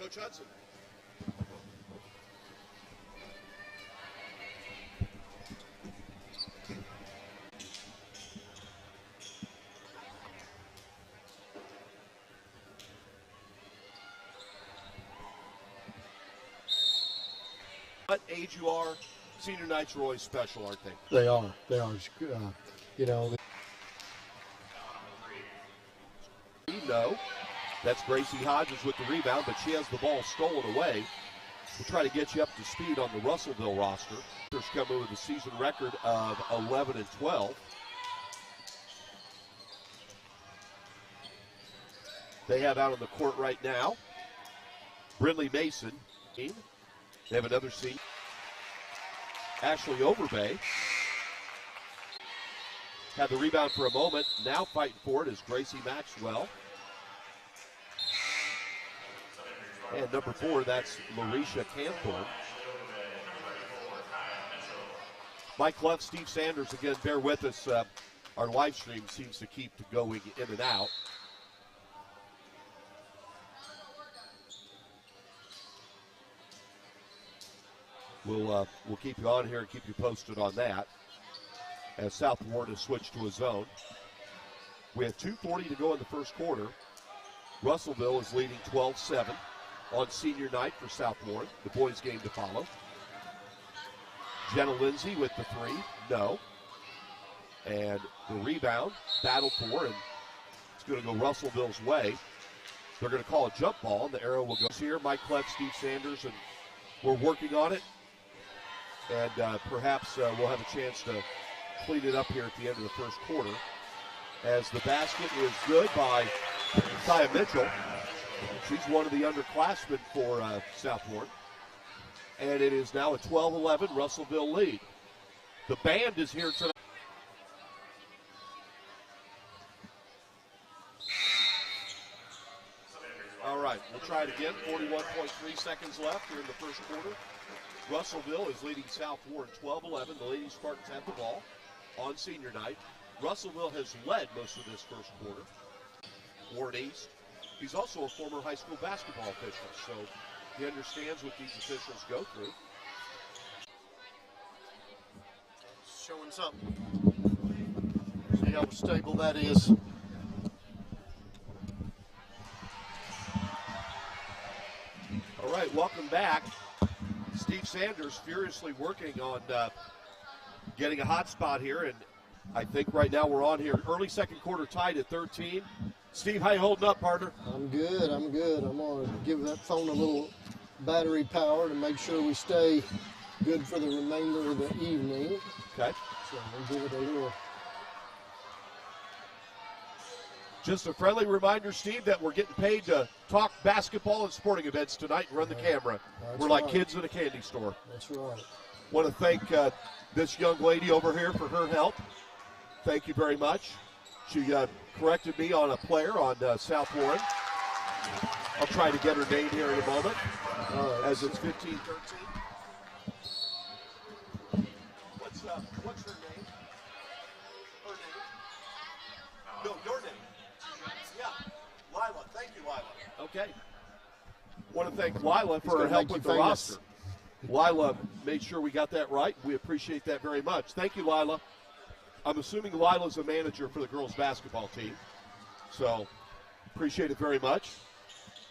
Coach Hudson. What age you are, senior nights are always special, aren't they? They are. They are. You know. No, that's Gracie Hodges with the rebound, but she has the ball stolen away. We'll try to get you up to speed on the Russellville roster. They're coming with a season record of 11-12. They have out on the court right now Brindley Mason. They have another seat. Ashley Overbay had the rebound for a moment. Now fighting for it is Gracie Maxwell. And number 4, that's Larisha Canthorne. Mike Cleff, Steve Sanders, again, bear with us. Our live stream seems to keep going in and out. We'll keep you on here and keep you posted on that as South Warren has switched to a zone. We have 2:40 to go in the first quarter. Russellville is leading 12-7 on senior night for South Warren. The boys' game to follow. Jenna Lindsay with the 3, no. And the rebound, battle for, and it's going to go Russellville's way. They're going to call a jump ball, and the arrow will go here. Mike Cleff, Steve Sanders, and we're working on it. And perhaps we'll have a chance to clean it up here at the end of the first quarter. As the basket is good by Kaya Mitchell. She's one of the underclassmen for South Warren. And it is now a 12-11 Russellville lead. The band is here tonight. All right, we'll try it again. 41.3 seconds left here in the first quarter. Russellville is leading South Warren 12-11. The Lady Spartans have the ball on senior night. Russellville has led most of this first quarter. Warren East. He's also a former high school basketball official, so he understands what these officials go through. Showing something. See how stable that is. All right, welcome back. Steve Sanders furiously working on getting a hot spot here, and I think right now we're on here. Early second quarter tied at 13. Steve, how you holding up, partner? I'm good. I'm going to give that phone a little battery power to make sure we stay good for the remainder of the evening. Okay. So we'll give it a little. Just a friendly reminder, Steve, that we're getting paid to talk basketball and sporting events tonight and run the camera. We're like kids in a candy store. That's right. Want to thank this young lady over here for her help. Thank you very much. She corrected me on a player on South Warren. I'll try to get her name here in a moment, as it's 15-13. What's her name? Her name? No, your name. Yeah, Lila. Thank you, Lila. Okay. Want to thank Lila for her help with the roster. Lila made sure we got that right. We appreciate that very much. Thank you, Lila. I'm assuming Lila's a manager for the girls' basketball team. So, appreciate it very much.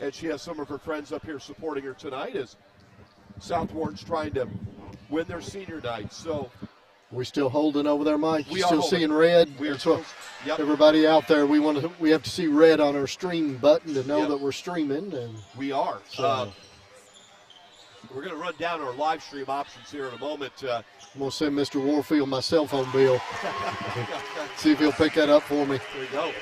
And she has some of her friends up here supporting her tonight as South Warren's trying to win their senior night. So, we still holding over there, Mike? We still seeing red? We are still, yep. Everybody out there, we have to see red on our stream button to know that we're streaming. And we are. So, we're going to run down our live stream options here in a moment. I'm going to send Mr. Warfield my cell phone bill. See if he'll pick that up for me. There you go.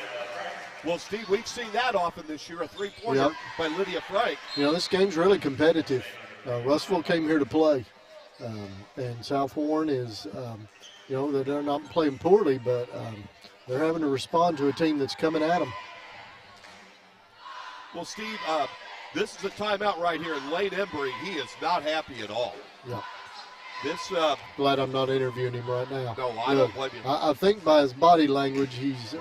Well, Steve, we've seen that often this year, a three-pointer by Lydia Frank. You know, this game's really competitive. Russellville came here to play. And South Warren is, you know, they're not playing poorly, but they're having to respond to a team that's coming at them. Well, Steve, this is a timeout right here, and Lane Embry, he is not happy at all. Yeah. This, Glad I'm not interviewing him right now. no, I don't blame you. I think by his body language, he's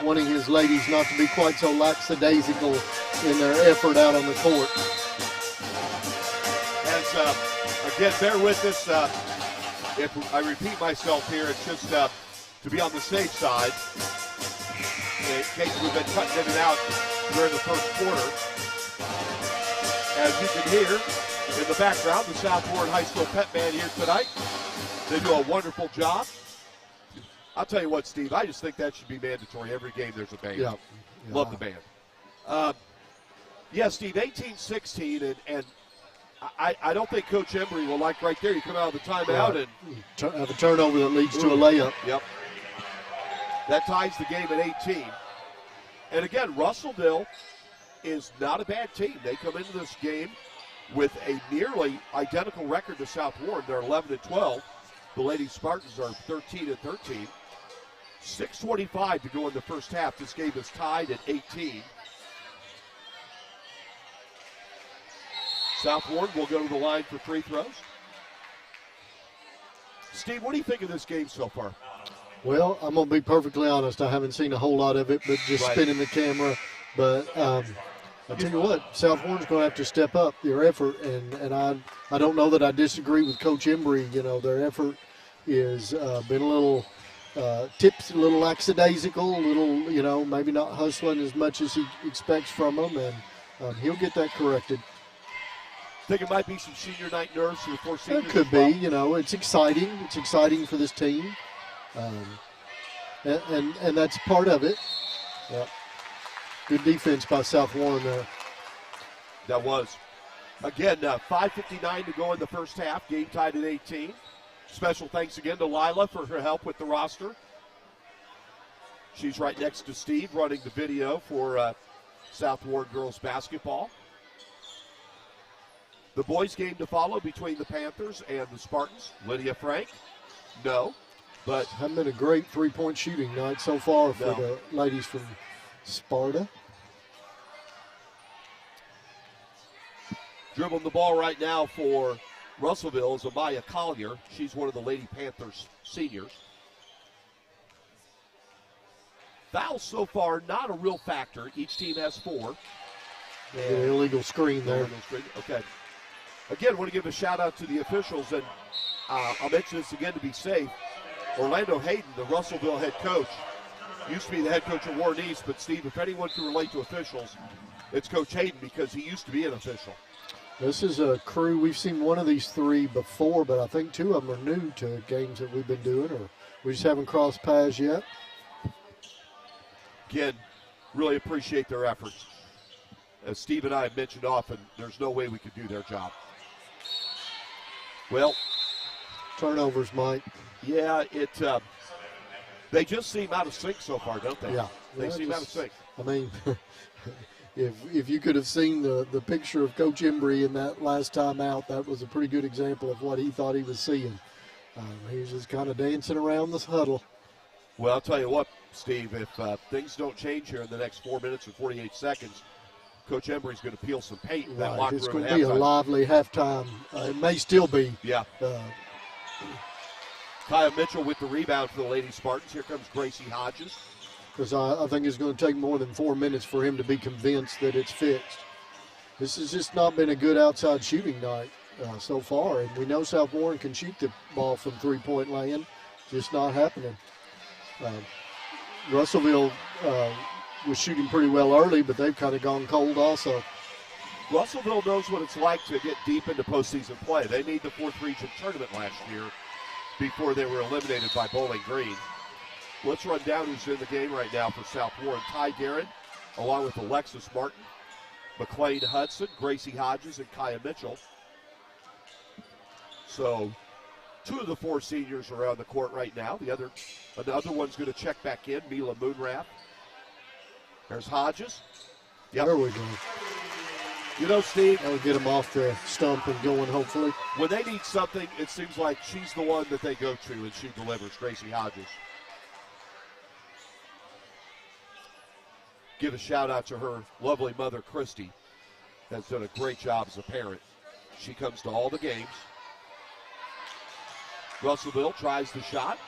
wanting his ladies not to be quite so lackadaisical in their effort out on the court. As, again, bear with us. If I repeat myself here, it's just to be on the safe side. In case we've been cutting in and out during the first quarter. As you can hear in the background, the South Warren High School Pep Band here tonight. They do a wonderful job. I'll tell you what, Steve, I just think that should be mandatory. Every game there's a band. Yeah. Love the band. Yeah, Steve, 18-16, and I don't think Coach Embry will like right there. You come out of the timeout and have a turnover that leads to a layup. Yep. That ties the game at 18. And again, Russellville is not a bad team. They come into this game with a nearly identical record to South Warren. They're 11-12. The Lady Spartans are 13-13. 6:25 to go in the first half. This game is tied at 18. South Warren will go to the line for free throws. Steve, what do you think of this game so far? Well, I'm going to be perfectly honest. I haven't seen a whole lot of it, but just spinning the camera. But I'll tell you what, South Warren's going to have to step up their effort. And I don't know that I disagree with Coach Embry. You know, their effort is been a little tipsy, a little lackadaisical, a little, maybe not hustling as much as he expects from them. And he'll get that corrected. Think it might be some senior night nerves for the four seniors? It could be. It's exciting. It's exciting for this team. And that's part of it. Yep. Good defense by South Warren there. That was. Again, 5:59 to go in the first half. Game tied at 18. Special thanks again to Lila for her help with the roster. She's right next to Steve running the video for South Warren girls basketball. The boys' game to follow between the Panthers and the Spartans. Lydia Frank? No. But hasn't been a great three-point shooting night so far for the ladies from Sparta. Dribbling the ball right now for Russellville is Amaya Collier. She's one of the Lady Panthers seniors. Fouls so far, not a real factor. Each team has 4. An illegal screen there. Okay. Again, I want to give a shout-out to the officials, and I'll mention this again to be safe. Orlando Hayden, the Russellville head coach, used to be the head coach of Warren East, but Steve, if anyone can relate to officials, it's Coach Hayden because he used to be an official. This is a crew. We've seen one of these 3 before, but I think 2 of them are new to games that we've been doing, or we just haven't crossed paths yet. Again, really appreciate their efforts. As Steve and I have mentioned often, there's no way we could do their job. Well, turnovers, Mike. Yeah, they just seem out of sync so far, don't they? Yeah. They seem out of sync. I mean, if you could have seen the picture of Coach Embry in that last time out, that was a pretty good example of what he thought he was seeing. He was just kind of dancing around this huddle. Well, I'll tell you what, Steve, if things don't change here in the next 4 minutes and 48 seconds, Coach Embry's going to peel some paint in that locker room. It's going to be a lively halftime. It may still be. Yeah. Kaya Mitchell with the rebound for the Lady Spartans. Here comes Gracie Hodges. Because I think it's going to take more than 4 minutes for him to be convinced that it's fixed. This has just not been a good outside shooting night so far. And we know South Warren can shoot the ball from three-point land. Just not happening. Russellville was shooting pretty well early, but they've kind of gone cold also. Russellville knows what it's like to get deep into postseason play. They made the 4th region tournament last year before they were eliminated by Bowling Green. Let's run down who's in the game right now for South Warren. Ty Guerin, along with Alexis Martin, McLean Hudson, Gracie Hodges, and Kaya Mitchell. So 2 of the 4 seniors are on the court right now. Another one's going to check back in, Mila Moonrath. There's Hodges. Yep. There we go. You know, Steve, that'll get them off the stump and going, hopefully. When they need something, it seems like she's the one that they go to, and she delivers, Gracie Hodges. Give a shout-out to her lovely mother, Christy, has done a great job as a parent. She comes to all the games. Russellville tries the shot.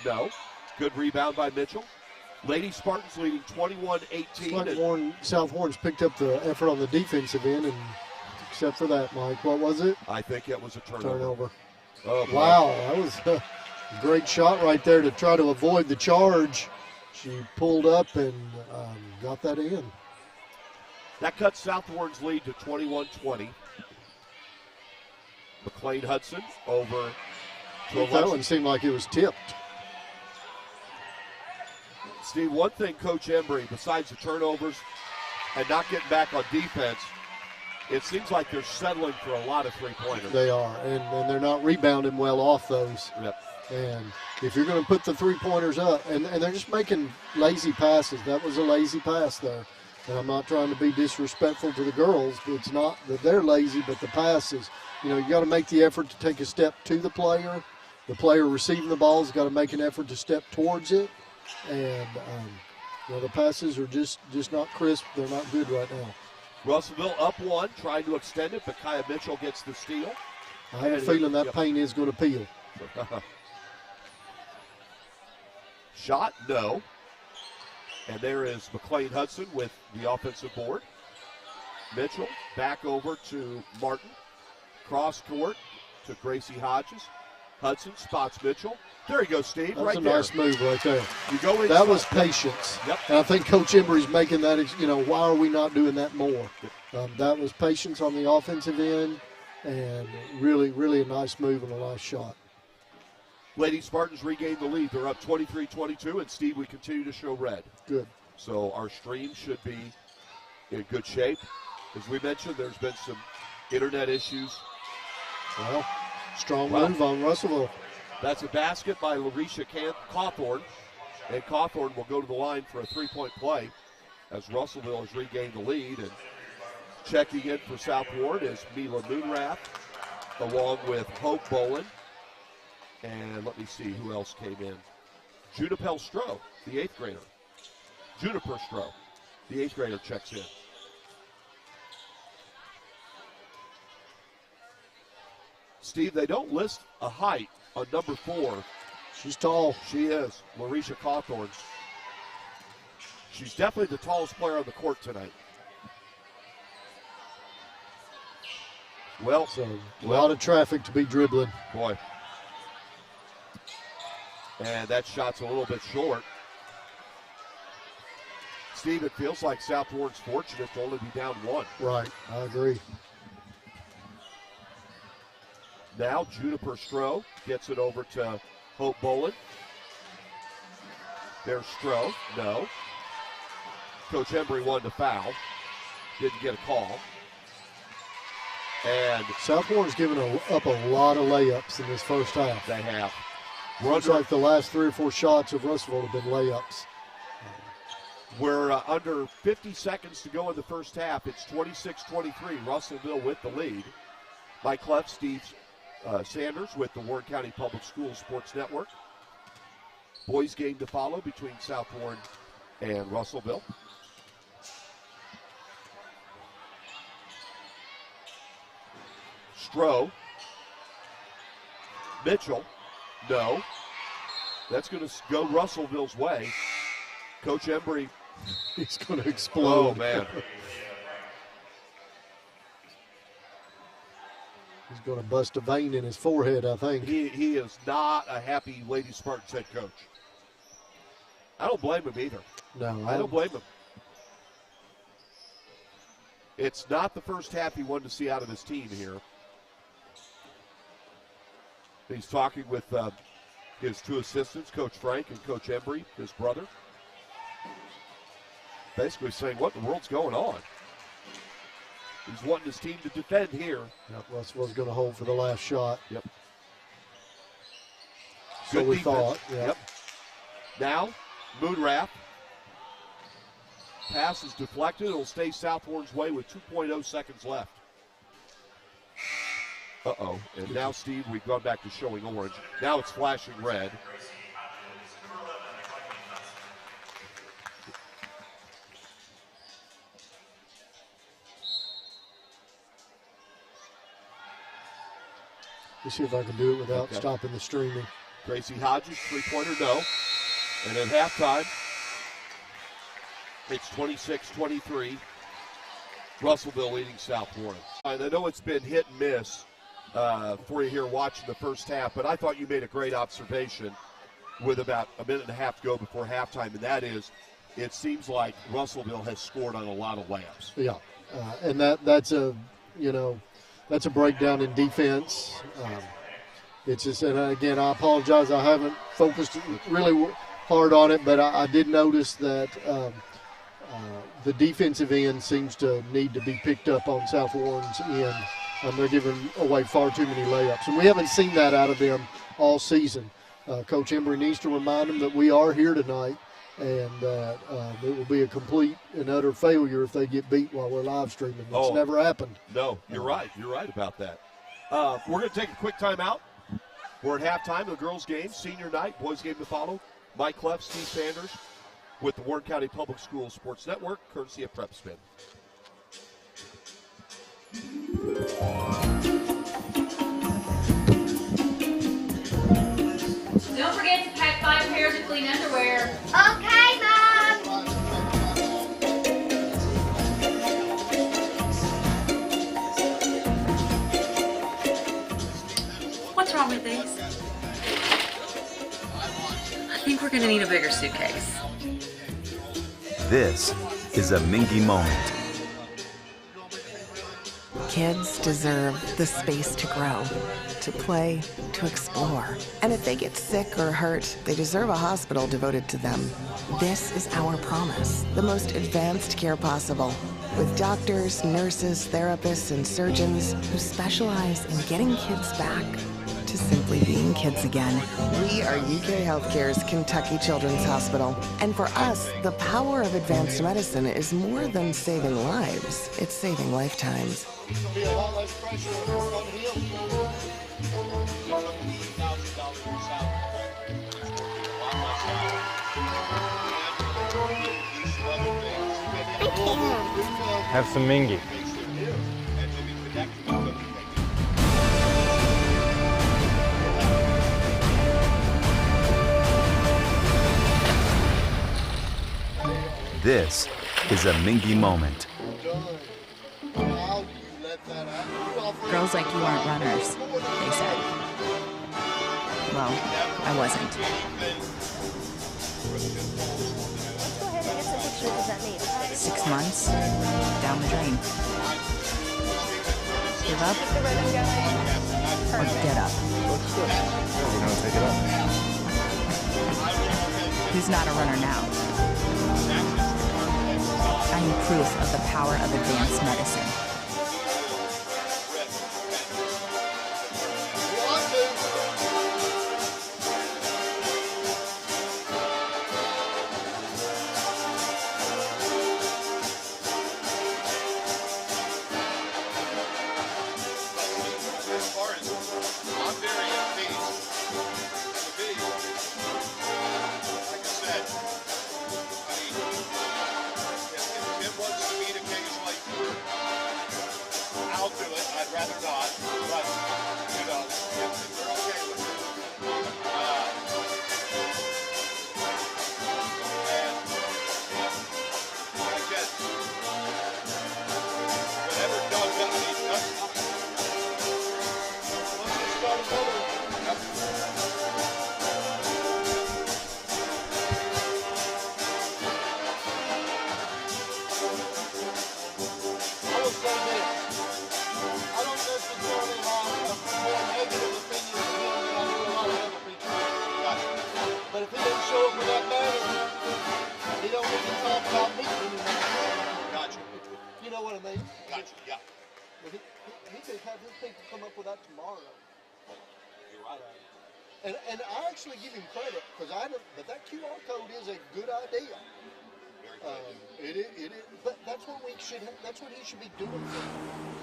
No. Good rebound by Mitchell. Lady Spartans leading 21-18. South Warren's picked up the effort on the defensive end, and except for that, Mike, what was it? I think it was a turnover. Oh, wow, that was a great shot right there to try to avoid the charge. She pulled up and got that in. That cuts South Warren's lead to 21-20. McLean Hudson over to That one seemed like it was tipped. Steve, one thing Coach Embry, besides the turnovers and not getting back on defense, it seems like they're settling for a lot of three-pointers. They are, and they're not rebounding well off those. Yep. And if you're going to put the three-pointers up, and they're just making lazy passes. That was a lazy pass there. And I'm not trying to be disrespectful to the girls. It's not that they're lazy, but the passes. You know, you got to make the effort to take a step to the player. The player receiving the ball has got to make an effort to step towards it. And the passes are just not crisp. They're not good right now. Russellville up one, trying to extend it, but Kaya Mitchell gets the steal. I have a feeling that paint is going to peel. Shot, no. And there is McLean Hudson with the offensive board. Mitchell back over to Martin. Cross court to Gracie Hodges. Hudson spots Mitchell. There you go, Steve. That's right a there. nice move right there. You go inside. That was patience. Yep. And I think Coach Embry's making that, why are we not doing that more? That was patience on the offensive end, and really, really a nice move and a nice shot. Lady Spartans regain the lead. They're up 23-22, and Steve, we continue to show red. Good. So our stream should be in good shape. As we mentioned, there's been some internet issues. Well, strong move on Russellville. That's a basket by Larisha Cawthorn. And Cawthorn will go to the line for a three-point play as Russellville has regained the lead. And checking in for South Warren is Mila Moonrath, along with Hope Bolin. And let me see who else came in. Juniper Stroh, the 8th grader. Juniper Stroh, the 8th grader, checks in. Steve, they don't list a height on number 4. She's tall. She is, Larisha Cawthorn. She's definitely the tallest player on the court tonight. Well, so a lot of traffic to be dribbling. Boy. And that shot's a little bit short. Steve, it feels like South Warren's fortunate to only be down 1. Right, I agree. Now Juniper Stroh gets it over to Hope Bolin. There's Stroh, no. Coach Embry wanted to foul. Didn't get a call. And South Warren's given up a lot of layups in this first half. They have. Looks like the last 3 or 4 shots of Russellville have been layups. We're under 50 seconds to go in the first half. It's 26-23, Russellville with the lead. Mike Cleff, Steve Sanders with the Warren County Public Schools Sports Network. Boys game to follow between South Warren and Russellville. Stroh. Mitchell. No. That's going to go Russellville's way. Coach Embry. He's going to explode. Oh, man. He's going to bust a vein in his forehead, I think. He is not a happy Lady Spartans head coach. I don't blame him either. No. I don't blame him. It's not the first half he wanted to see out of his team here. He's talking with his 2 assistants, Coach Frank and Coach Embry, his brother. Basically saying, what in the world's going on? He's wanting his team to defend here. Yep, Russellville's going to hold for the last shot. Yep. So Good we defense. thought. Yep. Now, Moonrath. Pass is deflected. It'll stay South Warren's way with 2.0 seconds left. Uh-oh. And now, Steve, we've gone back to showing orange. Now it's flashing red. me see if I can do it without stopping the streaming. Gracie Hodges, three-pointer, no. And at halftime, it's 26-23. Russellville leading South Warren. And I know it's been hit and miss for you here watching the first half, but I thought you made a great observation with about a minute and a half to go before halftime, and that is, it seems like Russellville has scored on a lot of layups. Yeah, and that's a breakdown in defense. It's just, and again, I apologize, I haven't focused really hard on it, but I did notice that the defensive end seems to need to be picked up on South Warren's end. They're giving away far too many layups, and we haven't seen that out of them all season. Coach Embry needs to remind them that we are here tonight, and that it will be a complete and utter failure if they get beat while we're live streaming. It's never happened. No, you're right. You're right about that. We're going to take a quick timeout. We're at halftime of the girls' game, senior night, boys' game to follow. Mike Cleff, Steve Sanders with the Warren County Public Schools Sports Network, courtesy of Prep Spin. Don't forget to pack 5 pairs of clean underwear. Okay, Mom. What's wrong with these? I think we're gonna need a bigger suitcase. This is a Mingy moment. Kids deserve the space to grow, to play, to explore. And if they get sick or hurt, they deserve a hospital devoted to them. This is our promise, the most advanced care possible, with doctors, nurses, therapists, and surgeons who specialize in getting kids back to simply being kids again. We are UK Healthcare's Kentucky Children's Hospital. And for us, the power of advanced medicine is more than saving lives. It's saving lifetimes. Be a lot less pressure on him. Have some Mingy. This is a Mingy moment. Girls like you aren't runners, they said. Well, I wasn't. Let's go ahead and get some pictures of that meat, okay? 6 months, down the drain. Give up or get up? You know, take it up. Who's not a runner now? I am proof of the power of advanced medicine. And I actually give him credit because but that QR code is a good idea. But that's what that's what he should be doing.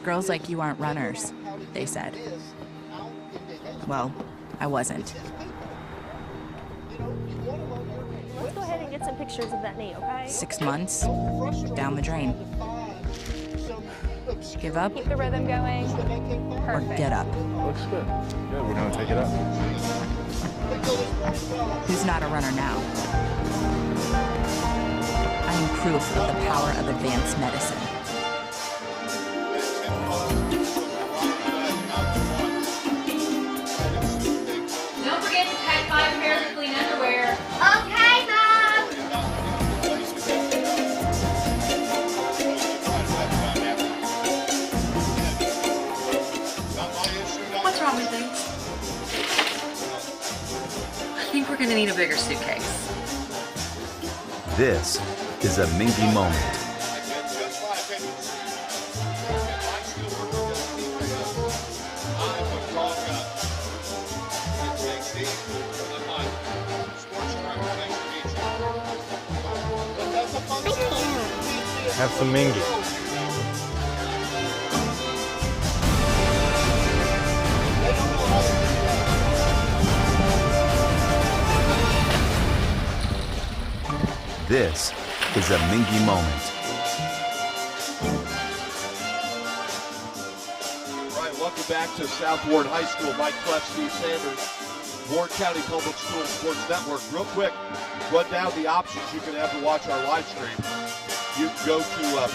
Girls like you aren't runners, they said. Well, I wasn't. Let's go ahead and get some pictures of that knee, okay? 6 months, down the drain. Give up Keep the rhythm going. or Perfect. get up. Looks good. Good, we're gonna take it up. Who's not a runner now? I am proof of the power of advanced medicine. Don't forget to pack 5 pairs of clean underwear. Okay, Mom. What's wrong with these? I think we're gonna need a bigger suitcase. This is a Mingy moment. Have some Mingy. This is a Mingy moment. All right, welcome back to South Warren High School. Mike Cleff, Steve Sanders, Warren County Public Schools Sports Network. Real quick, run down the options you can have to watch our live stream. You can go to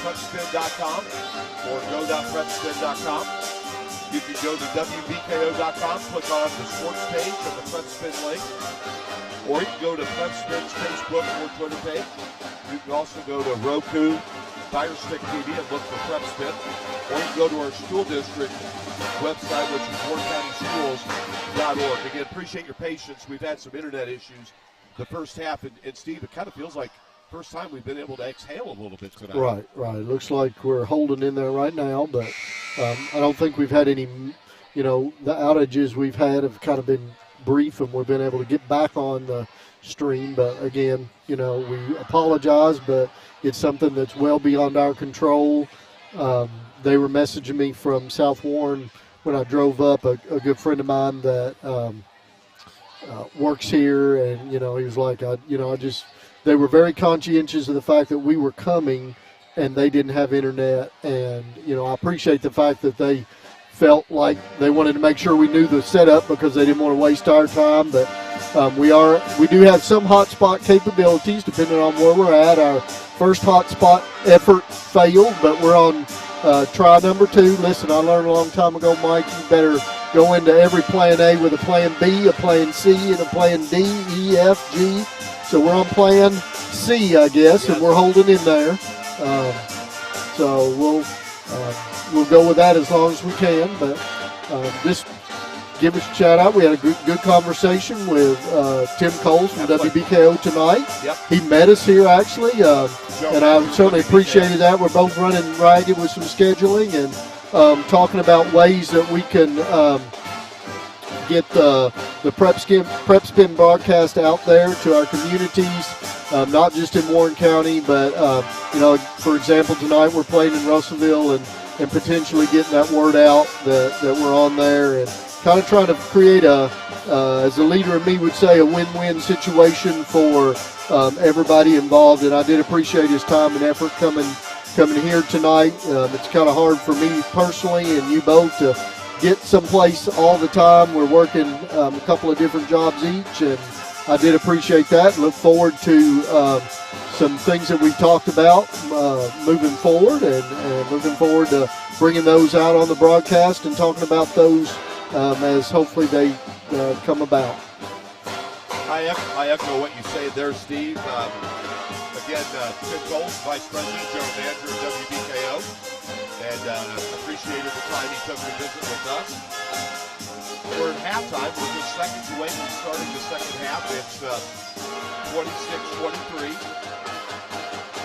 prepspin.com or go.prepspin.com. You can go to wbko.com, click on the sports page of the PrepSpin link. Or you can go to PrepSpin's Facebook or Twitter page. You can also go to Roku, Fire Stick TV and look for PrepSpin. Or you can go to our school district website, which is warrencountyschools.org. Again, appreciate your patience. We've had some internet issues the first half. And Steve, it kind of feels like first time we've been able to exhale a little bit tonight. Right. It looks like we're holding in there right now, but I don't think we've had any, the outages we've had have kind of been brief, and we've been able to get back on the stream. But again, we apologize, but it's something that's well beyond our control. They were messaging me from South Warren when I drove up, a good friend of mine that works here, and he was like, they were very conscientious of the fact that we were coming and they didn't have internet. And, I appreciate the fact that they felt like they wanted to make sure we knew the setup because they didn't want to waste our time. But we do have some hotspot capabilities depending on where we're at. Our first hotspot effort failed, but we're on try number 2. Listen, I learned a long time ago, Mike, you better go into every plan A with a plan B, a plan C, and a plan D, E, F, G. So we're on plan C, I guess, and we're holding in there. So we'll go with that as long as we can. But just give us a shout out. We had a good conversation with Tim Coles from WBKO tonight. Yep. He met us here actually, and I certainly appreciated that. We're both running ragged with some scheduling and talking about ways that we can get the PrepSpin broadcast out there to our communities, not just in Warren County, but for example, tonight we're playing in Russellville and potentially getting that word out that we're on there, and kind of trying to create as a leader of me would say, a win-win situation for everybody involved. And I did appreciate his time and effort coming here tonight. It's kind of hard for me personally and you both to get someplace all the time. We're working a couple of different jobs each, and I did appreciate that. Look forward to some things that we talked about moving forward, and looking forward to bringing those out on the broadcast and talking about those as hopefully they come about. I echo what you say there, Steve. Again, Tim Coles, Vice President, General Manager of WBKO, and appreciated the time he took to visit with us. We're at halftime. We're just seconds away from starting the second half. It's 26-23.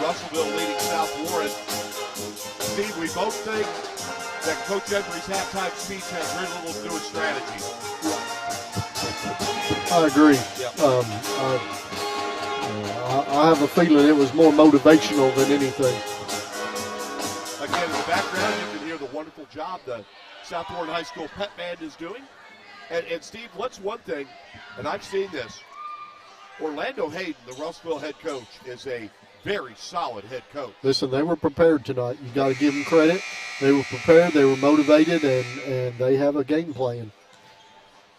Russellville leading South Warren. Steve, we both think that Coach Embry's halftime speech has very little to do with strategy. I agree. Yep. I have a feeling it was more motivational than anything. Again, in the background, you can hear the wonderful job the South Warren High School pep band is doing. And Steve, what's one thing, and I've seen this, Orlando Hayden, the Russellville head coach, is a very solid head coach. Listen, they were prepared tonight. You got to give them credit. They were prepared. They were motivated, and they have a game plan.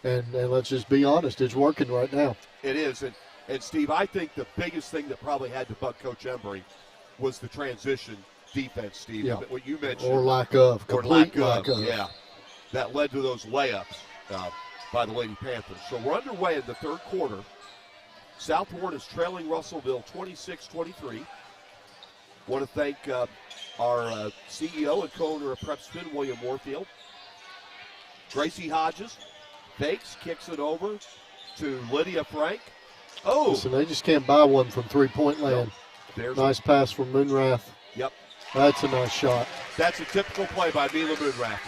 And let's just be honest, it's working right now. It is. And Steve, I think the biggest thing that probably had to bug Coach Embry was the transition defense, Steve. Yeah. What you mentioned. Or lack of. Complete lack of. Yeah. That led to those layups by the Lady Panthers. So we're underway in the third quarter. South Warren is trailing Russellville 26-23. Want to thank our CEO and co-owner of Prep Spin, William Warfield. Gracie Hodges fakes, kicks it over to Lydia Frank. Oh! Listen, they just can't buy one from three-point land. Nice pass from Moonrath. Yep. That's a nice shot. That's a typical play by Mila Moonrath.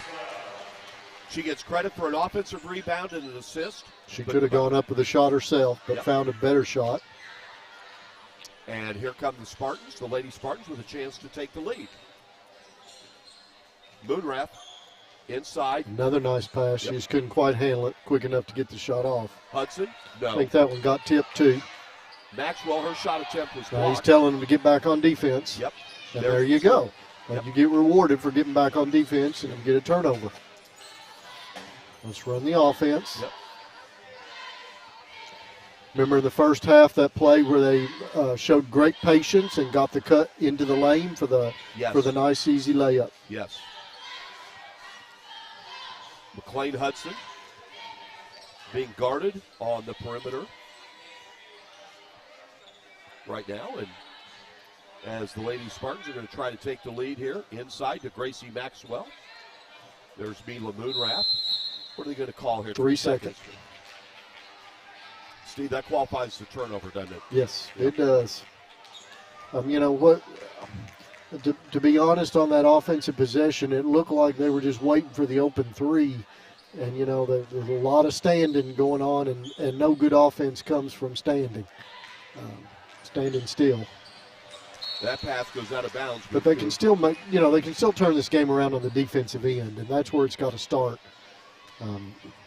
She gets credit for an offensive rebound and an assist. She could have gone up with a shot herself, but found a better shot. And here come the Spartans, the Lady Spartans, with a chance to take the lead. Moonrath inside. Another nice pass. She just couldn't quite handle it quick enough to get the shot off. Hudson, no. I think that one got tipped too. Maxwell, her shot attempt was blocked. Now he's telling them to get back on defense. Yep. And there you go. And you get rewarded for getting back on defense and you get a turnover. Let's run the offense. Yep. Remember in the first half that play where they showed great patience and got the cut into the lane for the nice easy layup. Yes. McLean Hudson being guarded on the perimeter right now, and as the Lady Spartans are going to try to take the lead here inside to Gracie Maxwell. There's Mila Moonrath. What are they going to call here? 3 seconds. Steve, that qualifies the turnover, doesn't it? Yes, it does. You know what? To be honest, on that offensive possession, it looked like they were just waiting for the open three. And, you know, there's a lot of standing going on, and no good offense comes from standing still. That pass goes out of bounds. But they can still make, you know, they can still turn this game around on the defensive end, and that's where it's got to start.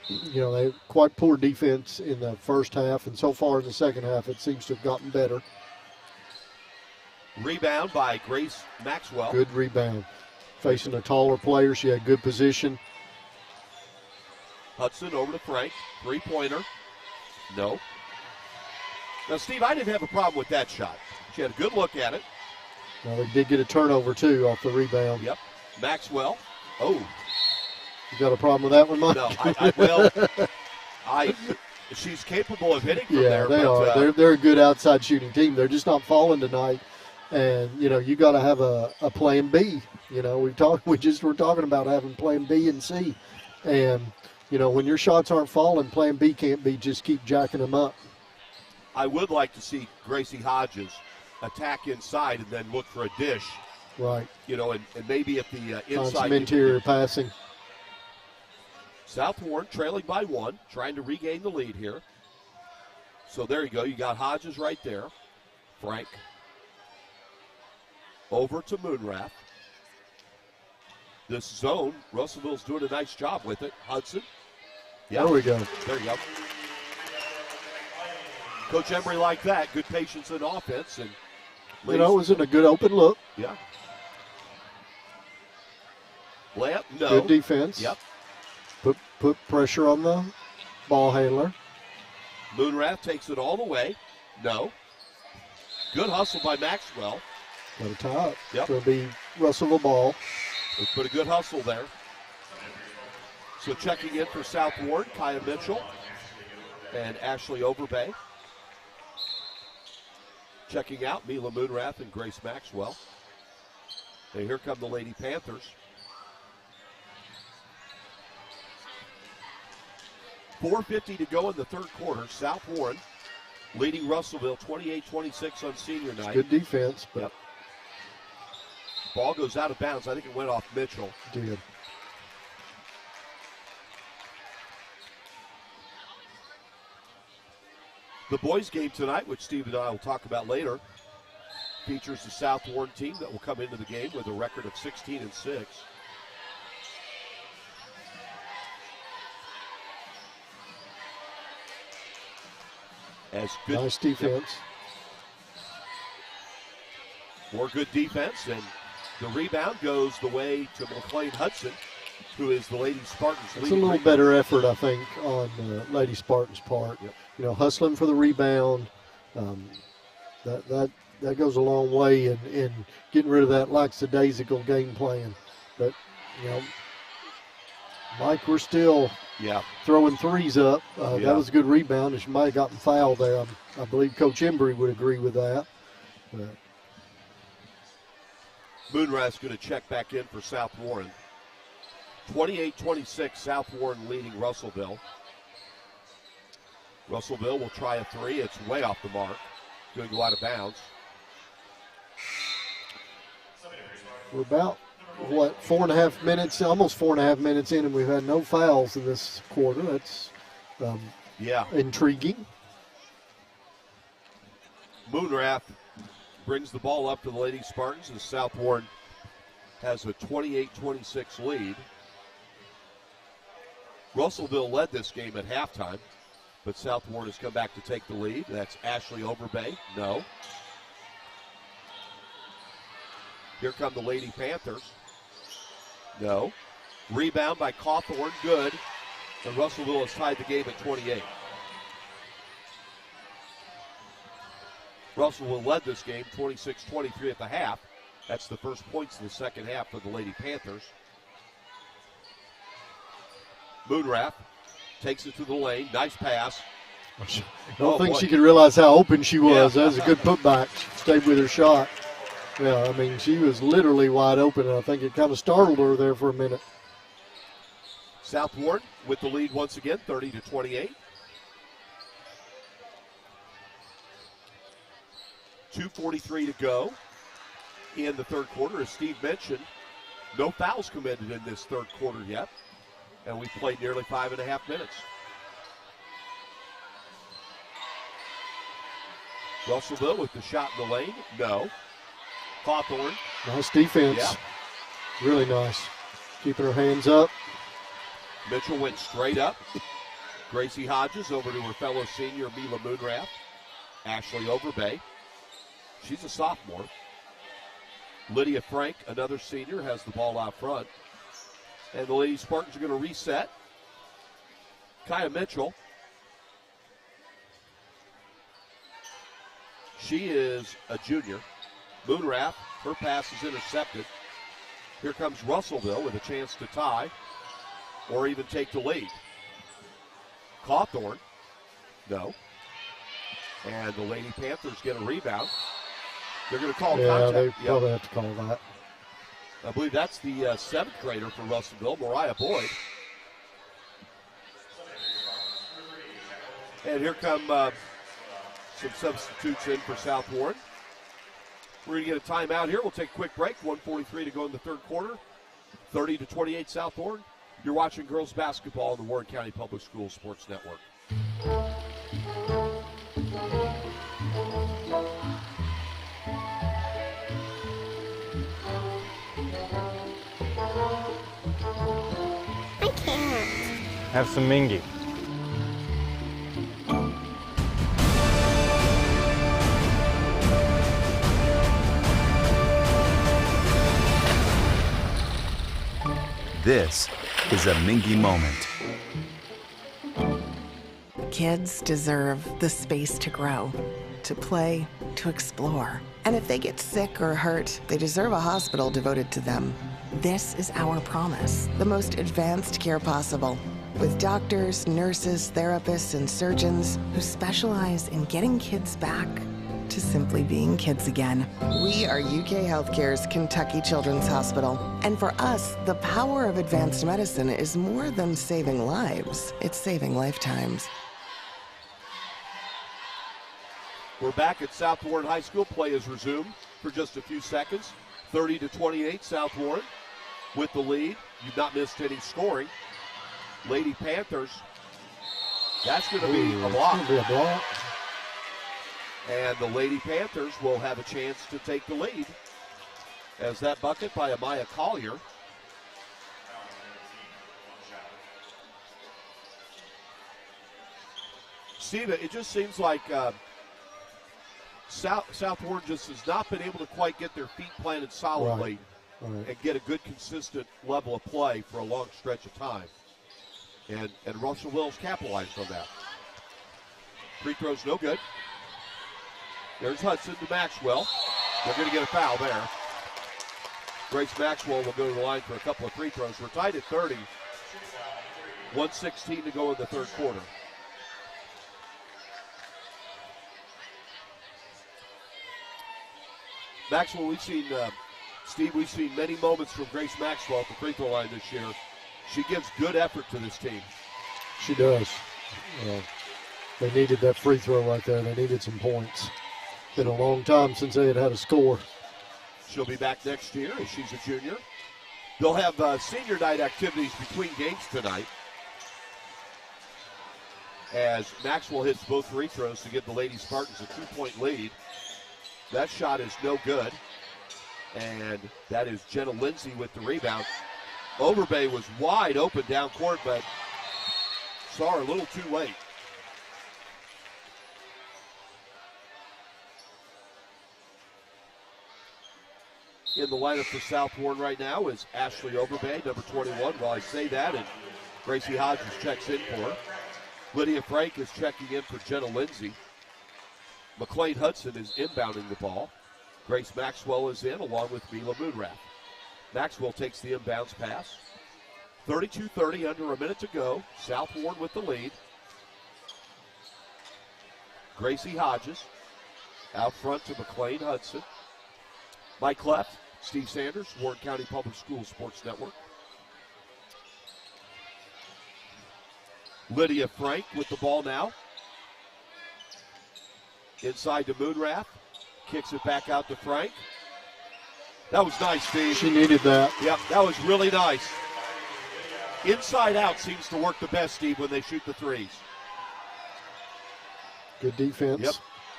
You know, they had quite poor defense in the first half, and so far in the second half, it seems to have gotten better. Rebound by Grace Maxwell. Good rebound. Facing a taller player, she had good position. Hudson over to Frank. Three-pointer. No. Now, Steve, I didn't have a problem with that shot. She had a good look at it. Now, they did get a turnover, too, off the rebound. Yep. Maxwell. Oh. You got a problem with that one, Mike? No, she's capable of hitting from there. Yeah, they are. They're a good outside shooting team. They're just not falling tonight. And, you know, you got to have a plan B. You know, we're talking about having plan B and C. And, you know, when your shots aren't falling, plan B can't be just keep jacking them up. I would like to see Gracie Hodges attack inside and then look for a dish. Right. You know, and maybe if the inside. On some interior passing. South Warren trailing by one, trying to regain the lead here. So there you go. You got Hodges right there. Frank. Over to Moonrath. This zone, Russellville's doing a nice job with it. Hudson. There we go. There you go. Coach Embry liked that. Good patience in offense. And you know, it was in a good open look. Yeah. Layup, no. Good defense. Yep. Put pressure on the ball handler. Moonrath takes it all the way. No. Good hustle by Maxwell. Got a tie up. Yep. It's going to be Russellville ball. Let's put a good hustle there. So checking in for South Warren, Kaya Mitchell and Ashley Overbay. Checking out Mila Moonrath and Grace Maxwell. And here come the Lady Panthers. 4:50 to go in the third quarter. South Warren leading Russellville 28-26 on senior night. Good defense. But yep. Ball goes out of bounds. I think it went off Mitchell. Did. The boys' game tonight, which Steve and I will talk about later, features the South Warren team that will come into the game with a record of 16-6. Nice defense. More good defense, and the rebound goes the way to McLean Hudson, who is the Lady Spartans' It's a leading little rebounder. better effort, I think, on Lady Spartans' part. Yep. You know, hustling for the rebound. That goes a long way in getting rid of that lackadaisical game plan. But, you know, Mike, we're still throwing threes up. That was a good rebound, and she might have gotten fouled there. I believe Coach Embry would agree with that. But Moonrath's going to check back in for South Warren. 28-26, South Warren leading Russellville. Russellville will try a three. It's way off the mark. Going to go out of bounds. we're about, 4.5 minutes, almost 4.5 minutes in, and we've had no fouls in this quarter. That's intriguing. Moonrath brings the ball up to the Lady Spartans as South Warren has a 28-26 lead. Russellville led this game at halftime, but South Warren has come back to take the lead. That's Ashley Overbay. No. Here come the Lady Panthers. No. Rebound by Cawthorn. Good. And Russellville has tied the game at 28. Russellville led this game 26-23 at the half. That's the first points of the second half for the Lady Panthers. Moonrath takes it to the lane. Nice pass. I don't think she could realize how open she was. That was a good putback. She stayed with her shot. Yeah, I mean, she was literally wide open, and I think it kind of startled her there for a minute. South Warren with the lead once again, 30-28. 2:43 to go in the third quarter. As Steve mentioned, no fouls committed in this third quarter yet, and we've played nearly 5.5 minutes. Russellville with the shot in the lane. No. Cawthorn. Nice defense. Yeah. Really nice. Keeping her hands up. Mitchell went straight up. Gracie Hodges over to her fellow senior, Mila Moonrath. Ashley Overbay. She's a sophomore. Lydia Frank, another senior, has the ball out front. And the Lady Spartans are going to reset. Kaya Mitchell. She is a junior. Moonrath, her pass is intercepted. Here comes Russellville with a chance to tie or even take the lead. Cawthorn, no. And the Lady Panthers get a rebound. They're going to call contact. They probably have to call that. I believe that's the seventh grader for Russellville, Mariah Boyd. And here come some substitutes in for South Warren. We're going to get a timeout here. We'll take a quick break. 1:43 to go in the third quarter. 30-28 South Warren. You're watching girls basketball on the Warren County Public Schools Sports Network. I can't. Have some Mingy. This is a Mingy moment. Kids deserve the space to grow, to play, to explore. And if they get sick or hurt, they deserve a hospital devoted to them. This is our promise, the most advanced care possible, with doctors, nurses, therapists, and surgeons who specialize in getting kids back to simply being kids again. We are UK Healthcare's Kentucky Children's Hospital. And for us, the power of advanced medicine is more than saving lives, it's saving lifetimes. We're back at South Warren High School. Play is resumed for just a few seconds. 30-28, South Warren with the lead. You've not missed any scoring. Lady Panthers, that's going to be a block. It's going to be a block. And the Lady Panthers will have a chance to take the lead as that bucket by Amaya Collier. Steve, it just seems like South Warren just has not been able to quite get their feet planted solidly and get a good, consistent level of play for a long stretch of time. And Russell Wills capitalized on that. Free throw's no good. There's Hudson to Maxwell. They're going to get a foul there. Grace Maxwell will go to the line for a couple of free throws. We're tied at 30. 1:16 to go in the third quarter. Maxwell, we've seen, Steve, we've seen many moments from Grace Maxwell at the free throw line this year. She gives good effort to this team. She does. They needed that free throw right there. They needed some points. Been a long time since they had a score. She'll be back next year as she's a junior. They'll have senior night activities between games tonight as Maxwell hits both free throws to give the Lady Spartans a 2-point lead. That shot is no good, and that is Jenna Lindsay with the rebound. Overbay was wide open down court, but saw her a little too late. In the lineup for South Warren right now is Ashley Overbay, number 21. While I say that, and Gracie Hodges checks in for her. Lydia Frank is checking in for Jenna Lindsay. McLean Hudson is inbounding the ball. Grace Maxwell is in along with Mila Moonrath. Maxwell takes the inbounds pass. 32-30, under a minute to go. South Warren with the lead. Gracie Hodges out front to McLean Hudson. Mike Cleff, Steve Sanders, Warren County Public Schools Sports Network. Lydia Frank with the ball now. Inside to Moonrath. Kicks it back out to Frank. That was nice, Steve. She needed that. Yep, that was really nice. Inside out seems to work the best, Steve, when they shoot the threes. Good defense. Yep.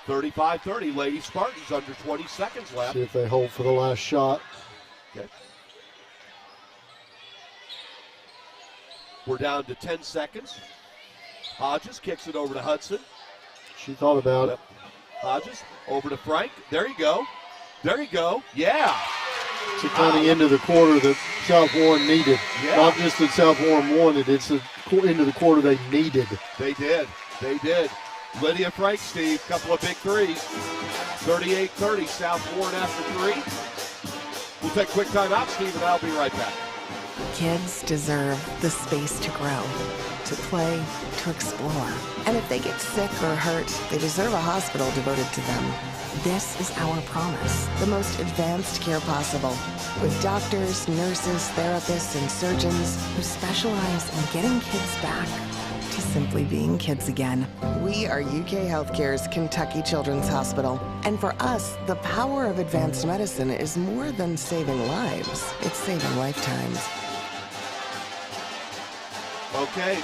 35-30, Lady Spartans, under 20 seconds left. See if they hold for the last shot. Okay. We're down to 10 seconds. Hodges kicks it over to Hudson. She thought about it. Hodges over to Frank. There you go. There you go. Yeah. It's kind of into the quarter that South Warren needed. Yeah. Not just that South Warren wanted, it's the into the quarter they needed. They did. They did. Lydia Frank, Steve, couple of big threes. 38-30, South Warren after three. We'll take a quick timeout, Steve, and I'll be right back. Kids deserve the space to grow, to play, to explore. And if they get sick or hurt, they deserve a hospital devoted to them. This is our promise, the most advanced care possible, with doctors, nurses, therapists, and surgeons who specialize in getting kids back to simply being kids again. We are UK Healthcare's Kentucky Children's Hospital. And for us, the power of advanced medicine is more than saving lives. It's saving lifetimes. Okay.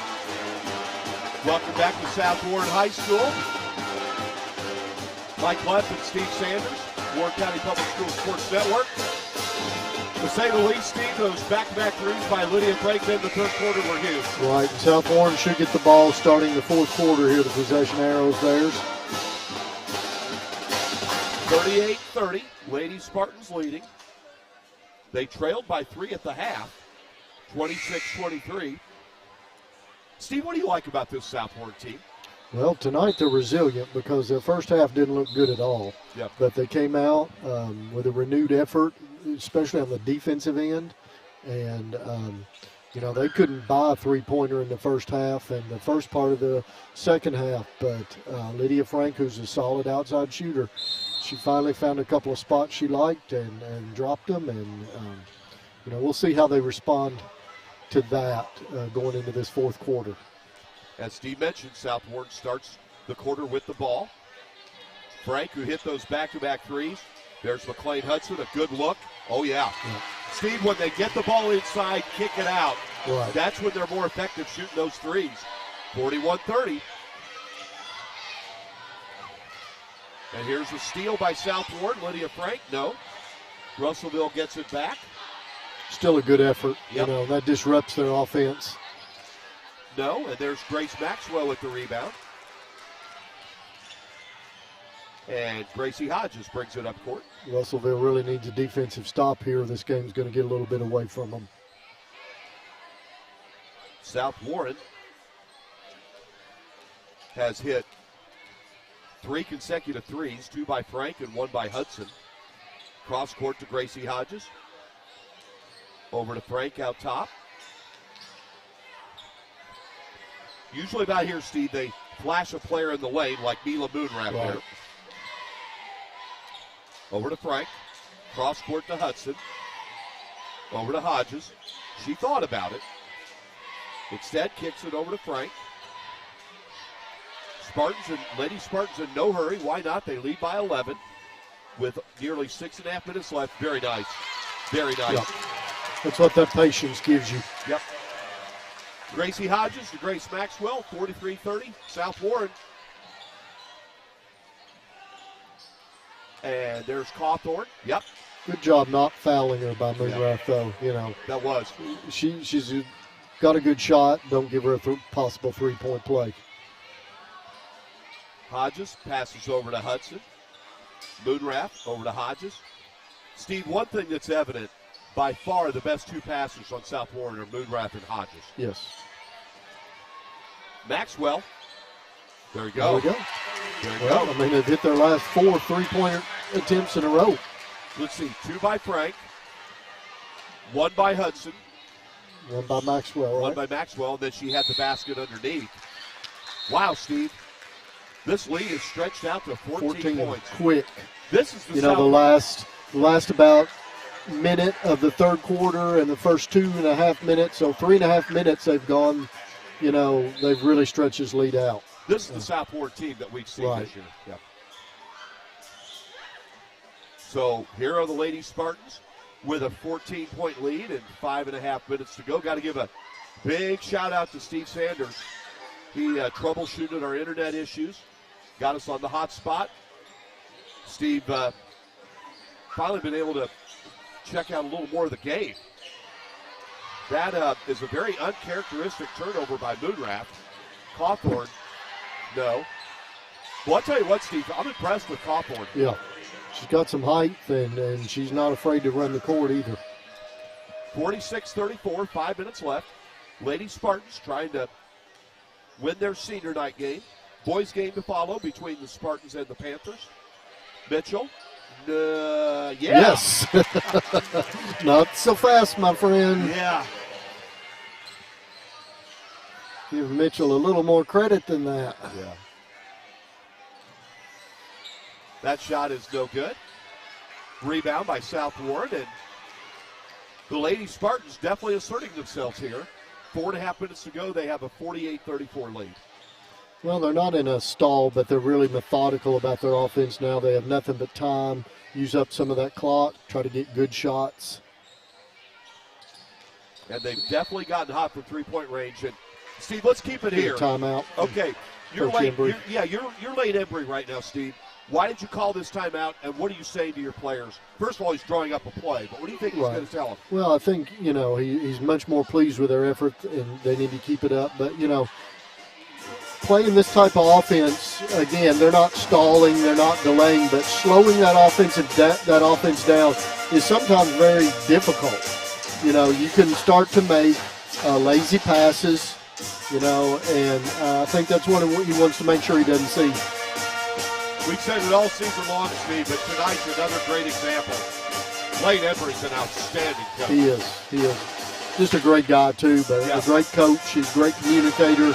Welcome back to South Warren High School. Mike Cleff and Steve Sanders, Warren County Public Schools Sports Network. To say the least, Steve, those back-to-back threes by Lydia Frank in the third quarter were huge. Right. South Warren should get the ball starting the fourth quarter here. The possession arrow's theirs. 38-30, Lady Spartans leading. They trailed by 3 at the half, 26-23. Steve, what do you like about this South Warren team? Well, tonight they're resilient because their first half didn't look good at all. Yep. But they came out with a renewed effort, especially on the defensive end. And, they couldn't buy a three-pointer in the first half and the first part of the second half. But Lydia Frank, who's a solid outside shooter, she finally found a couple of spots she liked and dropped them. And, we'll see how they respond to that going into this fourth quarter. As Steve mentioned, South Warren starts the quarter with the ball. Frank, who hit those back-to-back threes. There's McLean Hudson, a good look. Oh, yeah. Steve, when they get the ball inside, kick it out. Right. That's when they're more effective shooting those threes. 41-30. And here's a steal by South Warren. Lydia Frank, no. Russellville gets it back. Still a good effort. Yep. That disrupts their offense. No, and there's Grace Maxwell with the rebound. And Gracie Hodges brings it up court. Russellville really needs a defensive stop here. This game's going to get a little bit away from them. South Warren has hit 3 consecutive threes, 2 by Frank and 1 by Hudson. Cross court to Gracie Hodges. Over to Frank out top. Usually about here, Steve, they flash a player in the lane like Mila Moonrap there. Over to Frank. Cross court to Hudson. Over to Hodges. She thought about it. Instead, kicks it over to Frank. Lady Spartans in no hurry. Why not? They lead by 11 with nearly 6.5 minutes left. Very nice. Very nice. Yep. That's what that patience gives you. Yep. Gracie Hodges to Grace Maxwell, 43-30. South Warren. And there's Cawthorn. Yep. Good job not fouling her by Moonrath, though. You know, that was. She's got a good shot. Don't give her a possible three-point play. Hodges passes over to Hudson. Moonrath over to Hodges. Steve, one thing that's evident, by far the best 2 passers on South Warren are Moonrath and Hodges. Yes. Maxwell. There we go. There we go. There we go. I mean, they've hit their last 4 3-point attempts in a row. Let's see. 2 by Frank. 1 by Hudson. 1 by Maxwell, right? 1 by Maxwell, and then she had the basket underneath. Wow, Steve. This lead is stretched out to 14 points. Quick. This is the the last about minute of the third quarter and the first 2.5 minutes. So 3.5 minutes they've gone. They've really stretched this lead out. This is the South Warren team that we've seen this year. Yeah. So here are the Lady Spartans with a 14-point lead and 5.5 minutes to go. Got to give a big shout out to Steve Sanders. He troubleshooted our internet issues, got us on the hot spot. Steve finally been able to check out a little more of the game. That is a very uncharacteristic turnover by Moonrath. Cawthorn, no. Well, I'll tell you what, Steve, I'm impressed with Cawthorn. Yeah, she's got some height, and she's not afraid to run the court either. 46-34, 5 minutes left. Lady Spartans trying to win their senior night game. Boys game to follow between the Spartans and the Panthers. Mitchell. Yes. Not so fast, my friend. Yeah. Give Mitchell a little more credit than that. Yeah. That shot is no good. Rebound by South Warren, and the Lady Spartans definitely asserting themselves here. 4.5 minutes to go. They have a 48-34 lead. Well, they're not in a stall, but they're really methodical about their offense now. They have nothing but time. Use up some of that clock. Try to get good shots. And they've definitely gotten hot from three-point range. And Steve, let's keep it here. Timeout. Okay, you're Coach late. Embry. You're late Embry right now, Steve. Why did you call this timeout, and what are you saying to your players? First of all, he's drawing up a play, but what do you think he's going to tell them? Well, I think, he's much more pleased with their effort, and they need to keep it up. But, playing this type of offense, again, they're not stalling, they're not delaying, but slowing that offense down is sometimes very difficult. You can start to make lazy passes, and I think that's what he wants to make sure he doesn't see. We've said it all season long, Steve, but tonight's another great example. Lane Embry's an outstanding coach. He is. Just a great guy, too, but a great coach. He's a great communicator.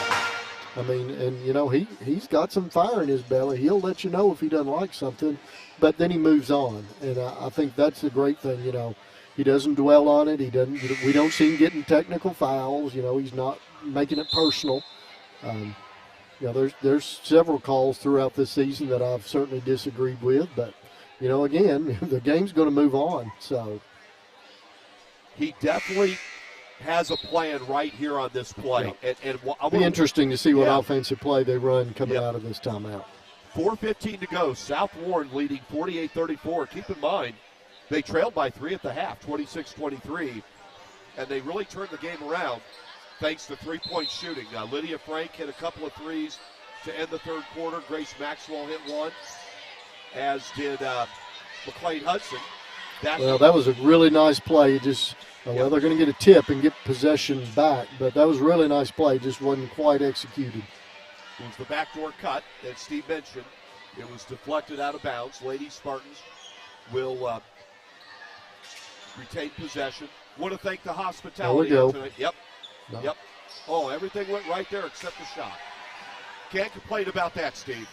I mean, and, he's got some fire in his belly. He'll let you know if he doesn't like something, but then he moves on. And I think that's the great thing, He doesn't dwell on it. We don't see him getting technical fouls. He's not making it personal. There's several calls throughout this season that I've certainly disagreed with, but, again, the game's going to move on. So he definitely has a plan right here on this play. Yeah. And it'll be interesting to see what offensive play they run coming out of this timeout. 4:15 to go. South Warren leading 48-34. Keep in mind, they trailed by 3 at the half, 26-23, and they really turned the game around thanks to three-point shooting. Lydia Frank hit a couple of threes to end the third quarter. Grace Maxwell hit one. as did McLean Hudson. Well, that was a really nice play. Just well, they're going to get a tip and get possession back, but that was a really nice play. Just wasn't quite executed. It was the backdoor cut, as Steve mentioned. It was deflected out of bounds. Lady Spartans will retain possession. Want to thank the hospitality there we go. tonight. Yep. No. Yep. Oh, everything went right there except the shot. Can't complain about that, Steve.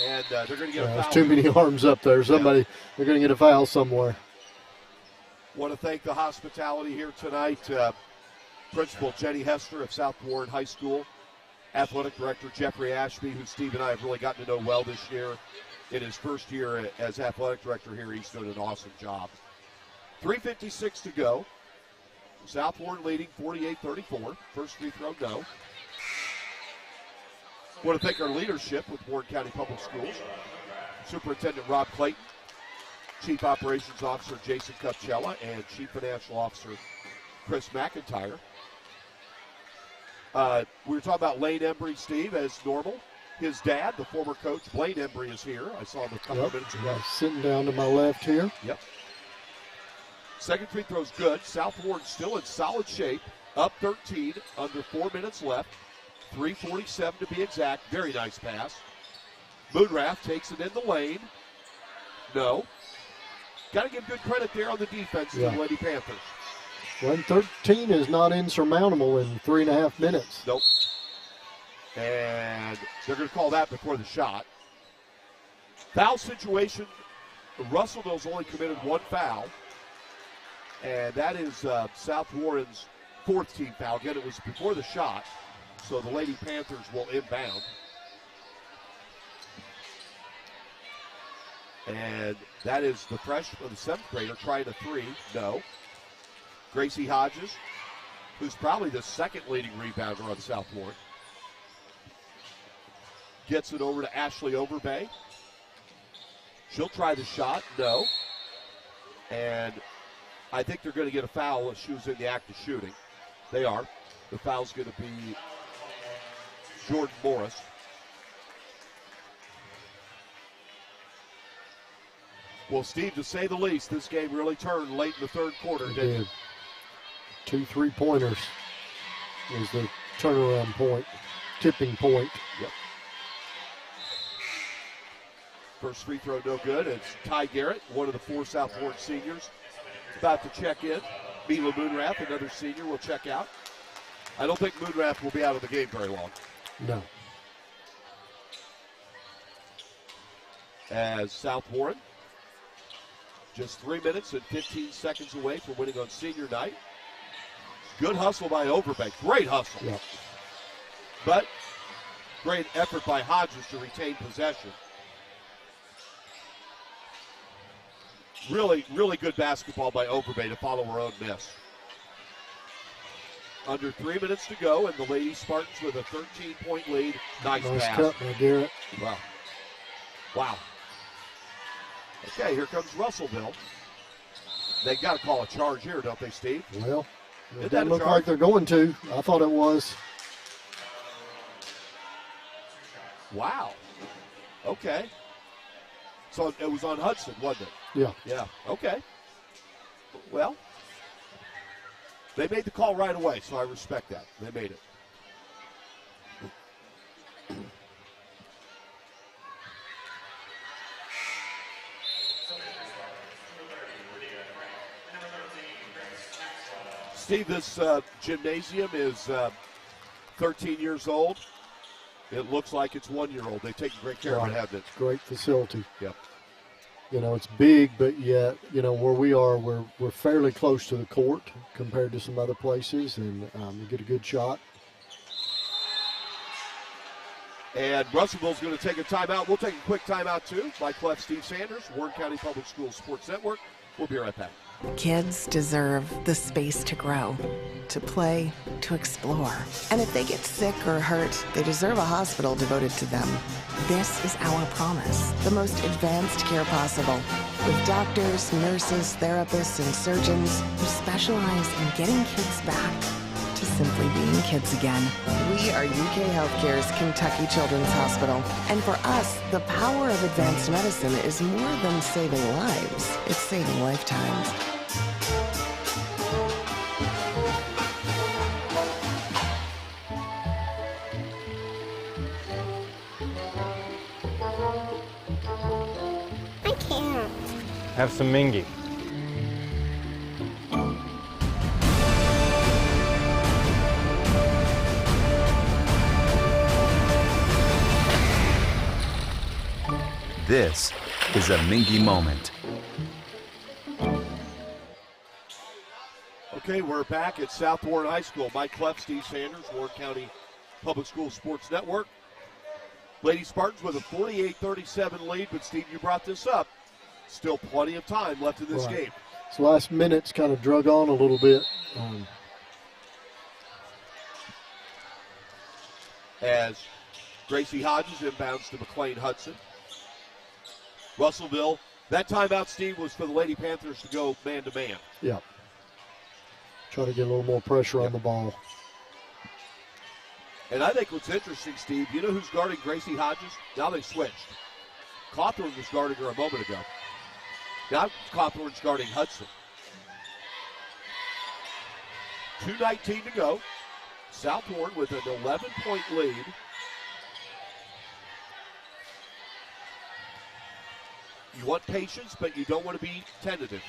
And they're going to get a foul. There's too many arms up there. They're going to get a foul somewhere. Want to thank the hospitality here tonight. Principal Jenny Hester of South Warren High School. Athletic Director Jeffrey Ashby, who Steve and I have really gotten to know well this year. In his first year as Athletic Director here, he's doing an awesome job. 3:56 to go. South Warren leading 48-34. First free throw, no. Want to thank our leadership with Warren County Public Schools. Superintendent Rob Clayton, Chief Operations Officer Jason Cupcella, and Chief Financial Officer Chris McIntyre. We were talking about Lane Embry, Steve, as normal. His dad, the former coach, Blaine Embry, is here. I saw him a couple of minutes ago. Sitting down to my left here. Yep. Second free throw's good. South Warren still in solid shape. Up 13, under 4 minutes left. 3:47 to be exact. Very nice pass. Moonrath takes it in the lane. No. Got to give good credit there on the defense to the Lady Panthers. 113 is not insurmountable in 3.5 minutes. Nope. And they're going to call that before the shot. Foul situation. Russellville's only committed one foul. And that is South Warren's fourth team foul. Again, it was before the shot. So the Lady Panthers will inbound. And that is the freshman, the seventh grader, trying a three. No. Gracie Hodges, who's probably the second leading rebounder on South Warren. Gets it over to Ashley Overbay. She'll try the shot. No. And I think they're going to get a foul if she was in the act of shooting. They are. The foul's going to be Jordan Morris. Well, Steve, to say the least, this game really turned late in the third quarter, didn't it? 2 3-pointers was the turnaround point, tipping point. Yep. First free throw, no good. It's Ty Garrett, one of the 4 South Warren seniors, about to check in. Mila Moonrath, another senior, will check out. I don't think Moonrath will be out of the game very long. No. As South Warren, just 3 minutes and 15 seconds away from winning on senior night. Good hustle by Overbeck. Great hustle. Yep. But great effort by Hodges to retain possession. Really, really good basketball by Overbay to follow her own miss. Under 3 minutes to go, and the Lady Spartans with a 13-point lead. Nice pass. Cut by Garrett. Wow. Wow. Okay, here comes Russellville. They got to call a charge here, don't they, Steve? Well, it doesn't look like they're going to. I thought it was. Wow. Okay. So it was on Hudson, wasn't it? Yeah. Yeah. Okay. Well, they made the call right away, so I respect that. They made it. Steve, this gymnasium is 13 years old. It looks like it's 1 year old. They've taken great care of it, haven't it? Great facility. Yep. You know, it's big, but yet, you know, where we are, we're fairly close to the court compared to some other places, and you get a good shot. And Russellville's going to take a timeout. We'll take a quick timeout, too. By Cleff, Steve Sanders, Warren County Public Schools Sports Network. We'll be right back. Kids deserve the space to grow, to play, to explore. And if they get sick or hurt, they deserve a hospital devoted to them. This is our promise, the most advanced care possible, with doctors, nurses, therapists, and surgeons who specialize in getting kids back to simply being kids again. We are UK Healthcare's Kentucky Children's Hospital. And for us, the power of advanced medicine is more than saving lives. It's saving lifetimes. I can't. Have some Mingy. This is a Mingy moment. Okay, we're back at South Warren High School. Mike Cleff, Steve Sanders, Warren County Public School Sports Network. Lady Spartans with a 48-37 lead, but Steve, you brought this up. Still plenty of time left in this game. So last minute's kind of drug on a little bit. As Gracie Hodges inbounds to McLean Hudson. Russellville, that timeout, Steve, was for the Lady Panthers to go man-to-man. Yeah. Try to get a little more pressure on the ball. And I think what's interesting, Steve, you know who's guarding Gracie Hodges? Now they switched. Cawthorn was guarding her a moment ago. Now Cawthorn's guarding Hudson. 2:19 to go. South Warren with an 11-point lead. You want patience, but you don't want to be tentative.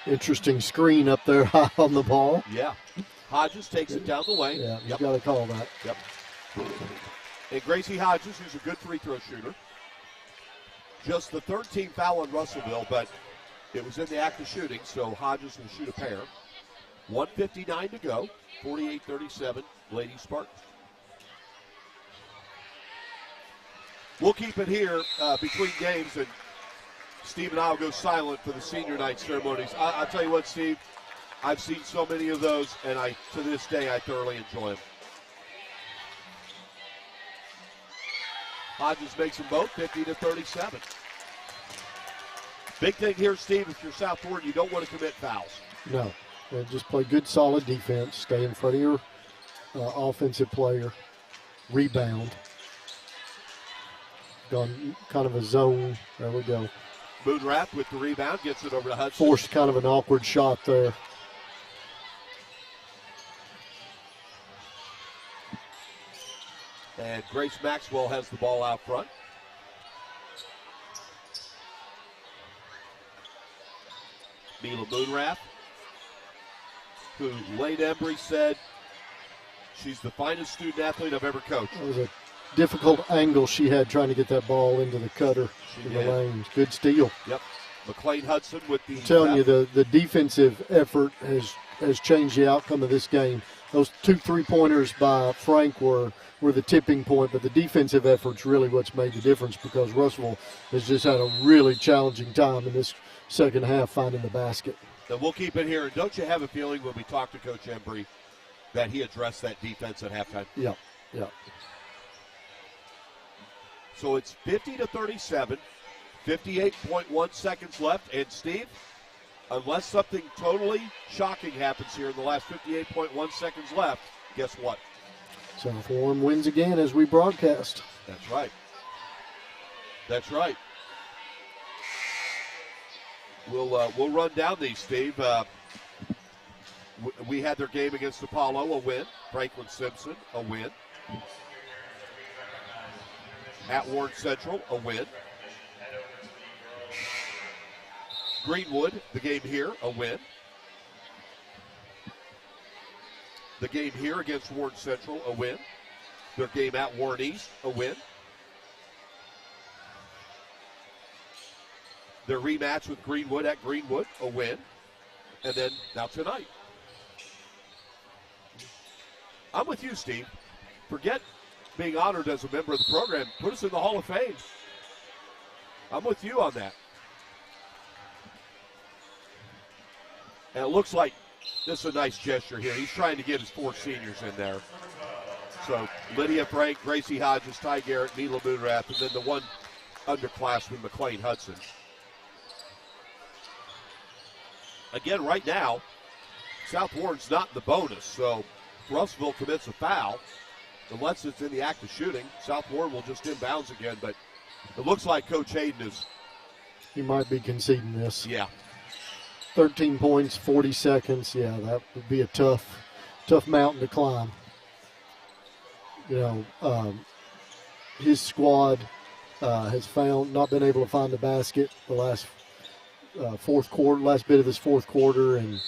Interesting screen up there high on the ball. Yeah. Hodges takes it down the lane. Yeah, you got to call that. Yep. And Gracie Hodges, who's a good free throw shooter. Just the 13th foul on Russellville, but it was in the act of shooting, so Hodges will shoot a pair. 1:59 to go. 48-37, Lady Spartans. We'll keep it here between games, and Steve and I will go silent for the senior night ceremonies. I'll tell you what, Steve, I've seen so many of those, and to this day I thoroughly enjoy them. Hodges makes them both 50-37. Big thing here, Steve, if you're South Warren, you don't want to commit fouls. No. Just play good, solid defense. Stay in front of your offensive player. Rebound. Gone kind of a zone. There we go. Moonrath with the rebound, gets it over to Hudson. Forced kind of an awkward shot there. And Grace Maxwell has the ball out front. Mila Moonrath, who Lane Embry said she's the finest student athlete I've ever coached. That was a difficult angle she had trying to get that ball into the cutter in the lane. Good steal. Yep. McLean Hudson with the... I'm telling you, the defensive effort has changed the outcome of this game. Those 2 3-pointers by Frank were the tipping point, but the defensive effort's really what's made the difference, because Russell has just had a really challenging time in this second half finding the basket. So we'll keep it here. And don't you have a feeling when we talk to Coach Embry that he addressed that defense at halftime? Yeah. So it's 50-37, 58.1 seconds left. And Steve, unless something totally shocking happens here in the last 58.1 seconds left, guess what? South Warren wins again as we broadcast. That's right. That's right. We'll run down these, Steve. We had their game against Apollo, a win. Franklin Simpson, a win. At Warren Central, a win. Greenwood, the game here, a win. The game here against Warren Central, a win. Their game at Warren East, a win. Their rematch with Greenwood at Greenwood, a win. And then now tonight. I'm with you, Steve. Forget being honored as a member of the program. Put us in the Hall of Fame. I'm with you on that. And it looks like this is a nice gesture here. He's trying to get his 4 seniors in there. So Lydia Frank, Gracie Hodges, Ty Garrett, Mila Moonrath, and then the one underclassman, McLean Hudson. again, right now, South Warren's not in the bonus, so if Russellville commits a foul, unless it's in the act of shooting, South Warren will just inbounds again. But it looks like Coach Hayden is. He might be conceding this. Yeah. 13 points, 40 seconds. Yeah, that would be a tough mountain to climb. You know, his squad has not been able to find the basket the last last bit of this fourth quarter, and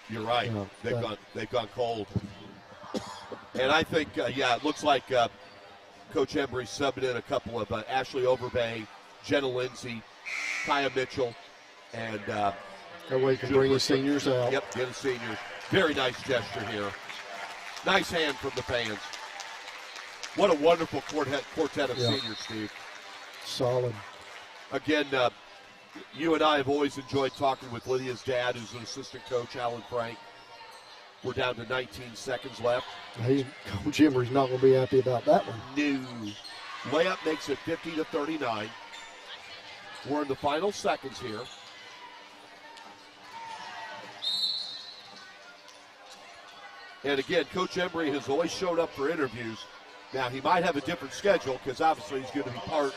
you're right. They've gone cold. And I think, it looks like Coach Embry subbed in a couple of Ashley Overbay, Jenna Lindsay, Kaya Mitchell, and that way he can bring his seniors out. Yep, get the seniors. Very nice gesture here. Nice hand from the fans. What a wonderful quartet of seniors, Steve. Solid. Again, you and I have always enjoyed talking with Lydia's dad, who's an assistant coach, Alan Frank. We're down to 19 seconds left. Coach Embry's not going to be happy about that one. No. Layup makes it 50-39. We're in the final seconds here. And again, Coach Embry has always showed up for interviews. Now, he might have a different schedule because obviously he's going to be part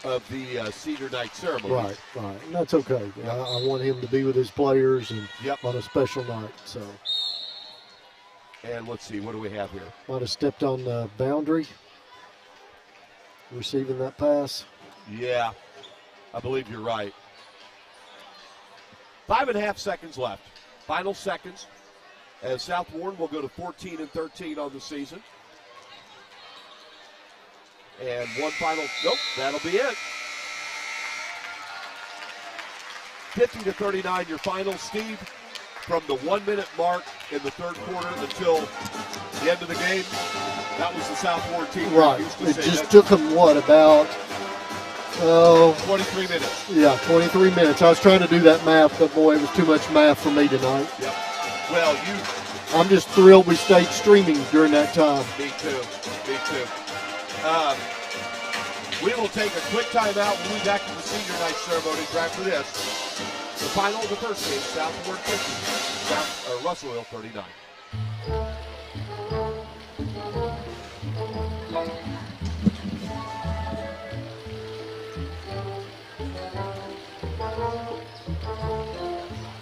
of the senior night ceremony. Right. And that's okay. Yep. I want him to be with his players and on a special night. So. And let's see, what do we have here? Might have stepped on the boundary, receiving that pass. Yeah, I believe you're right. 5.5 seconds left. Final seconds. As South Warren will go to 14-13 on the season. And one final, that'll be it. 50-39, your final, Steve. From the 1 minute mark in the third quarter until the end of the game, that was the South Warren team. Right. It just took them, about 23 minutes. Yeah, 23 minutes. I was trying to do that math, but boy, it was too much math for me tonight. Yep. Well, I'm just thrilled we stayed streaming during that time. Me too. We will take a quick timeout. We'll be back to the senior night ceremony right after this. The final of the first game, South Warren 50, Russellville 39.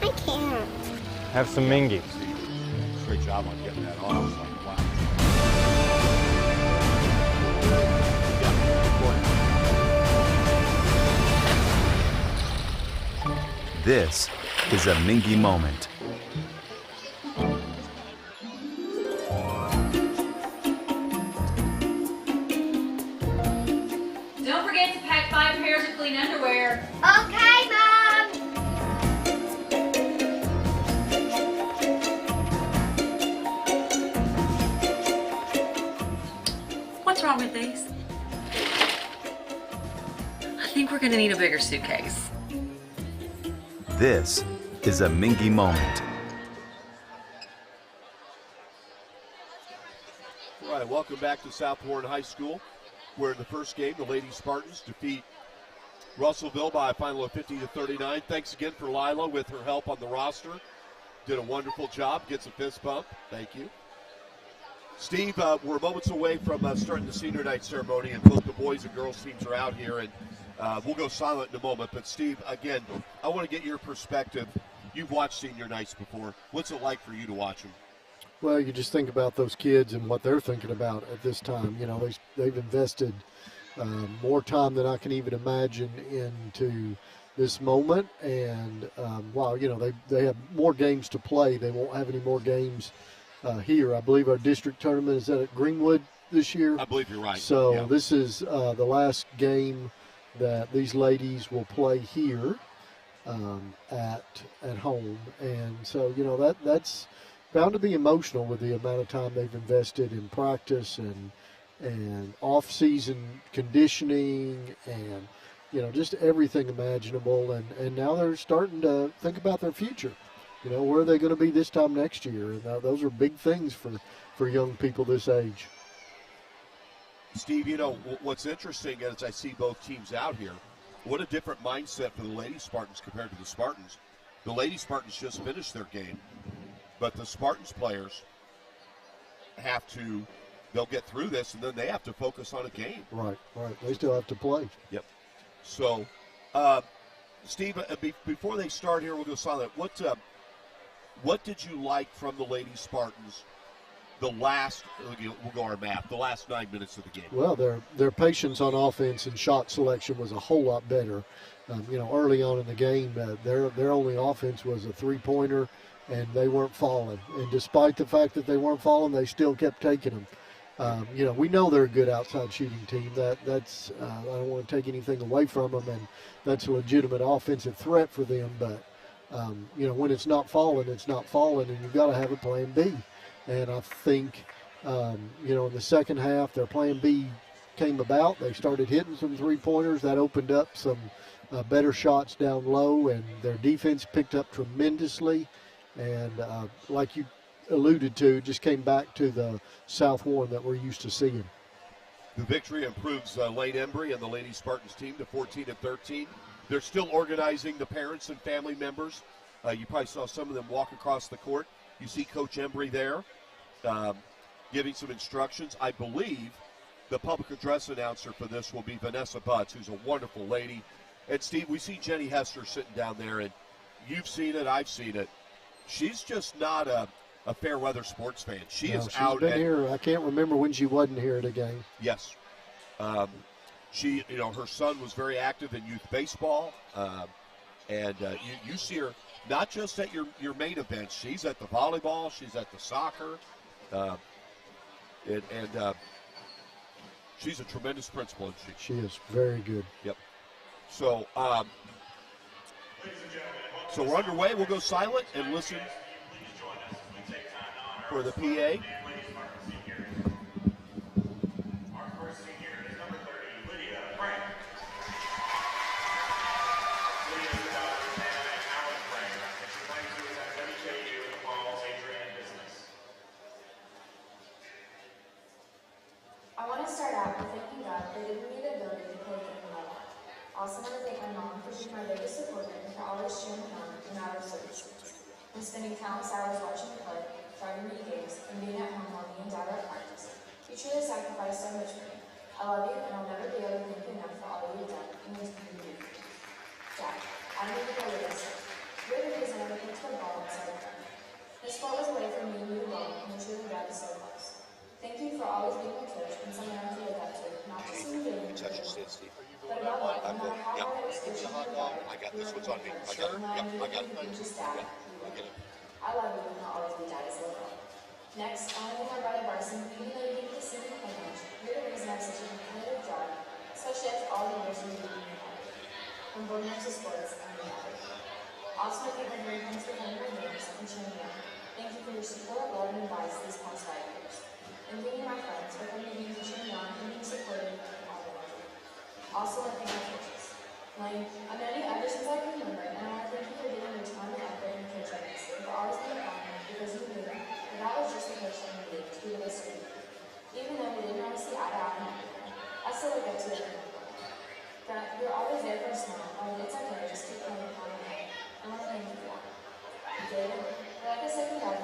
I can't. Have some mingy. Great job on getting that on. This is a Mingy moment. Don't forget to pack 5 pairs of clean underwear. Okay, Mom. What's wrong with these? I think we're gonna need a bigger suitcase. This is a Mingy moment. All right, welcome back to South Warren High School, where in the first game, the Lady Spartans defeat Russellville by a final of 50-39. Thanks again for Lila with her help on the roster. Did a wonderful job. Gets a fist bump. Thank you. Steve, we're moments away from starting the senior night ceremony, and both the boys and girls teams are out here, and we'll go silent in a moment. But Steve, again, I want to get your perspective. You've watched senior nights before. What's it like for you to watch them? Well, you just think about those kids and what they're thinking about at this time. You know, they've invested more time than I can even imagine into this moment. And while, you know, they have more games to play, they won't have any more games here. I believe our district tournament is at Greenwood this year. I believe you're right. So this is the last game that these ladies will play here at home. And so, you know, that's bound to be emotional with the amount of time they've invested in practice and off-season conditioning and, you know, just everything imaginable. And now they're starting to think about their future. You know, where are they going to be this time next year? And those are big things for young people this age. Steve, you know, what's interesting as I see both teams out here what a different mindset for the Lady Spartans compared to the Spartans. The Lady Spartans just finished their game, but the Spartans players they'll get through this, and then they have to focus on a game. Right. They still have to play. Yep. So, Steve, before they start here, we'll go silent. What did you like from the Lady Spartans we'll go our map, the last 9 minutes of the game? Well, their patience on offense and shot selection was a whole lot better. Early on in the game, their only offense was a three-pointer, and they weren't falling. And despite the fact that they weren't falling, they still kept taking them. We know they're a good outside shooting team. That's I don't want to take anything away from them, and that's a legitimate offensive threat for them. But when it's not falling, it's not falling, and you've got to have a plan B. And I think, in the second half, their plan B came about. They started hitting some three-pointers. That opened up some better shots down low, and their defense picked up tremendously. And like you alluded to, just came back to the South Warren that we're used to seeing. The victory improves Lane Embry and the Lady Spartans team to 14-13. They're still organizing the parents and family members. You probably saw some of them walk across the court. You see Coach Embry there giving some instructions. I believe the public address announcer for this will be Vanessa Butts, who's a wonderful lady. And, Steve, we see Jenny Hester sitting down there, and you've seen it, I've seen it. She's just not a fair weather sports fan. She's out. She's been here. I can't remember when she wasn't here at a game. Yes. She, her son was very active in youth baseball. And you see her not just at your main events. She's at the volleyball. She's at the soccer. She's a tremendous principal. She is very good. Yep. So, so we're underway. We'll go silent and listen for the PA. I want to start out by thanking God for giving me the ability to play the game I want. I also want to thank my mom for being my biggest supporter and for always cheering me on no matter the circumstances. I'm spending countless hours watching you play, driving me to games, and being at home while me and Dad are at practice. You truly sacrificed so much for me. I love you, and I'll never be able to thank you enough for all that you've done and will continue to do for me. Dad, I need to go with us. You're the reason I picked the ball inside the front. This ball was away from me and you alone, and the truly Dad is so close. Thank you for always being my coach and someone I can look up to, not just in the game, but above all, no matter how hard it is to you, I got this one's on me. I got it. Yep, I got it. I love you and I'll always be Daddy's little girl. Next, I want to thank my brother Bryson, even though you didn't get to see me play much, you're the reason I have such a competitive drive, especially after all the years we've been in the party. From boarding up to sports, I'm the athlete. Also, I thank my grandparents for coming to my games and cheering me on. Thank you for your support, love, and advice these past 5 years. And thank you, my friends, for coming to games and cheering me on and being supportive and all the way. Also, I thank my coaches. Lane, I've known you ever since I can remember, and I want to thank you for giving your time and effort and coaching us. You've always been around me because you knew that that was just the coach I needed to be the best for you. Even though we didn't always see eye to eye on everything, I still look up to you. But you're always there for a smile, or it's okay, just keep playing upon my head. I want to thank you for that. You did it. But like I said from God,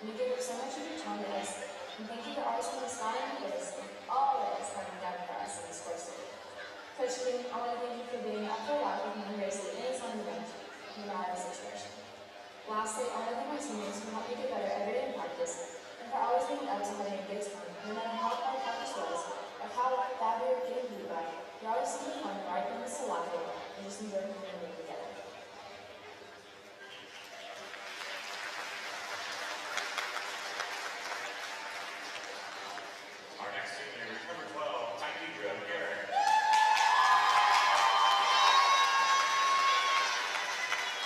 you gave up so much of your time to us, and thank you for always putting a smile on your face, always having God for us in this course. Coach King, I want to thank you for being up for a lot with me and Gracie anytime you bench, no matter the situation. Lastly, I want to thank my teammates who helped me get better every day in practice, and for always being up to having a good time, no matter how hard practice was, or how bad we were getting beat by. You always seem to find the right things to laugh at, and just enjoy playing them together. Our next senior is number 12, Taikidra Garrett.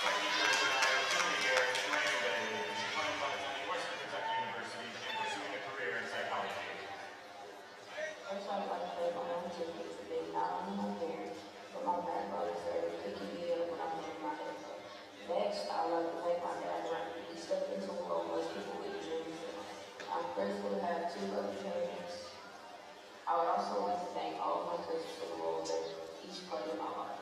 Taikidra is an opportunity here in Rainy Bay. She plans on attending Western Kentucky University and pursuing a career in psychology. First, I'd like to thank my own teammates for being not only my parents, but my bad brothers for picking me up when I'm in my head. Next, I'd like to thank my dad for letting me step into a role most people with dreams. I'm grateful to have 2 loving parents. I would also like to thank all of my coaches for the role that each played in my life.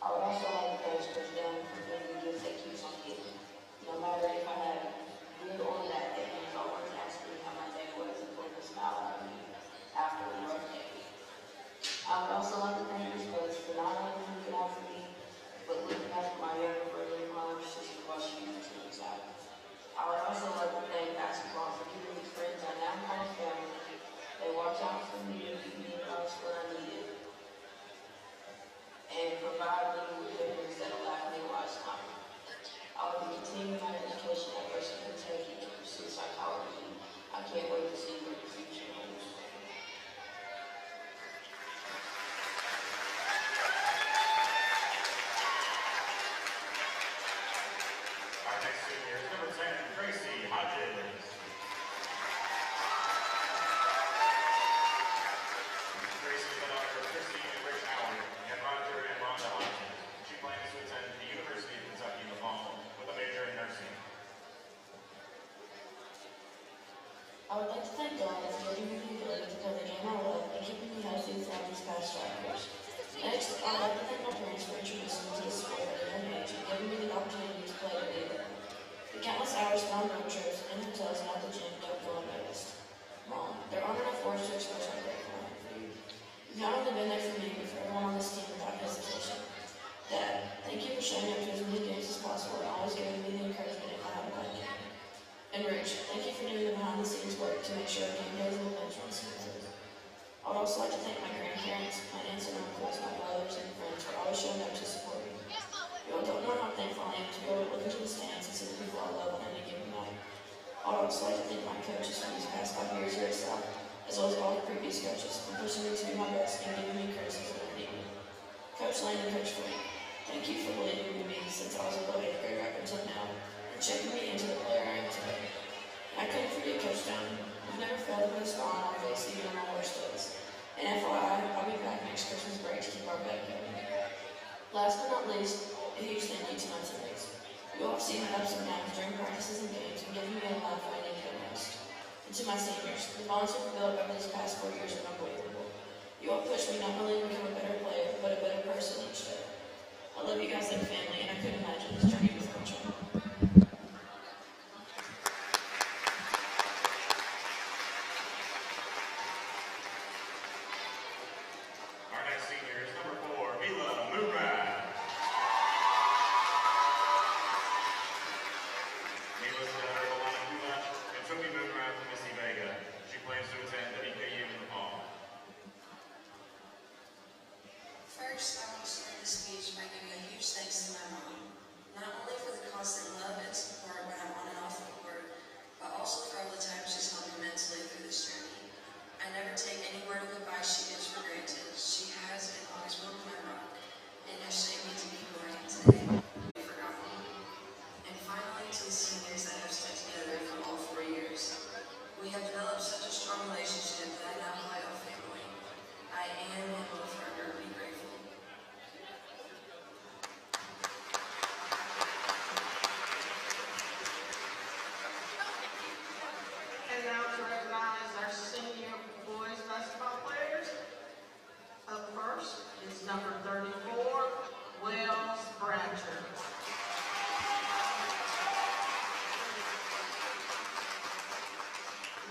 I I would also like to thank Coach Dan for giving me gifts that keeps on giving. No matter if I had good or bad day, he's always asked me how my day was and put a smile on me after a rough day. I would also like to thank Miss Buzz for not only looking out for me, but looking after my younger brother and my older sister while she was teams out. I would also like to thank basketball for giving me friends I now call family. They watch out for me and give me advice when I need it, and provide me with memories that will last me a lifetime. I will be continuing my education at Western Kentucky to pursue psychology. I can't wait to see what the future holds. Our next senior is number 10, Tracy Hodges. Tracy is the daughter of Christy and Rich Howard and Roger and Rhonda Hodges. She plans to attend the University of Kentucky in the fall with a major in nursing. I would like to thank God for giving me the ability to play the game I love and keeping me healthy throughout these past 5 years. Next, I would like to thank my parents for introducing me to the sport at a young age and giving me the opportunity to play at a level. The countless hours spent on road trips, in hotels, and at the gym don't go unnoticed. Mom, there aren't enough words to express how grateful I am for you. You've not only been there for me, but for everyone on this team without hesitation. Dad, thank you for showing up to as many games as possible and always giving me the encouragement if I have a bad game. And Rich, thank you for doing the behind-the-scenes work to make sure game days and events run smoothly. I would also like to thank my grandparents, my aunts and uncles, my brothers and friends for always showing up to support me. You all don't know how thankful I am to be able to look into the stands and see the people I love on any given night. I would also like to thank my coaches for these past 5 years here at South, as well as all the previous coaches for pushing me to do my best and giving me criticism when needed. Coach Lane and Coach Frank, thank you for believing in me since I was a little 8th grader up until now, and shaping me into the player I am today. And I couldn't forget Coach Down. You've never failed to put a smile on my face even on my worst days. And FYI, I'll be back next Christmas break to keep our bet going. Last but not least, a huge thank you to my teammates. You all have seen my ups and downs during practices and games and given me a laugh when I needed it most. And to my seniors, the bonds we've built over these past 4 years are unbelievable. You all pushed me not only to become a better player, but a better person each day. I love you guys like family, and I couldn't imagine this journey without you. Our next senior is number 4, Mila Murad. Mila's the daughter of Alana Mula and Toby Murad from Missy Vega. She plans to attend WKU in the fall. First, I want to start this speech by giving a huge thanks to my mom, not only for the constant love and support when I'm on and off the court, but also for all the time she's helped me mentally through this journey. I never take any word of advice she gives for granted. She has and always will be my rock, and has shaped me to be who I am today. Forgotten. And finally, to the seniors that have stuck together for all 4 years. We have developed such a strong relationship that I now call y'all family. I am and will forever be grateful. And now to recognize our senior boys basketball players. Up first is number 34, Wells Bratcher.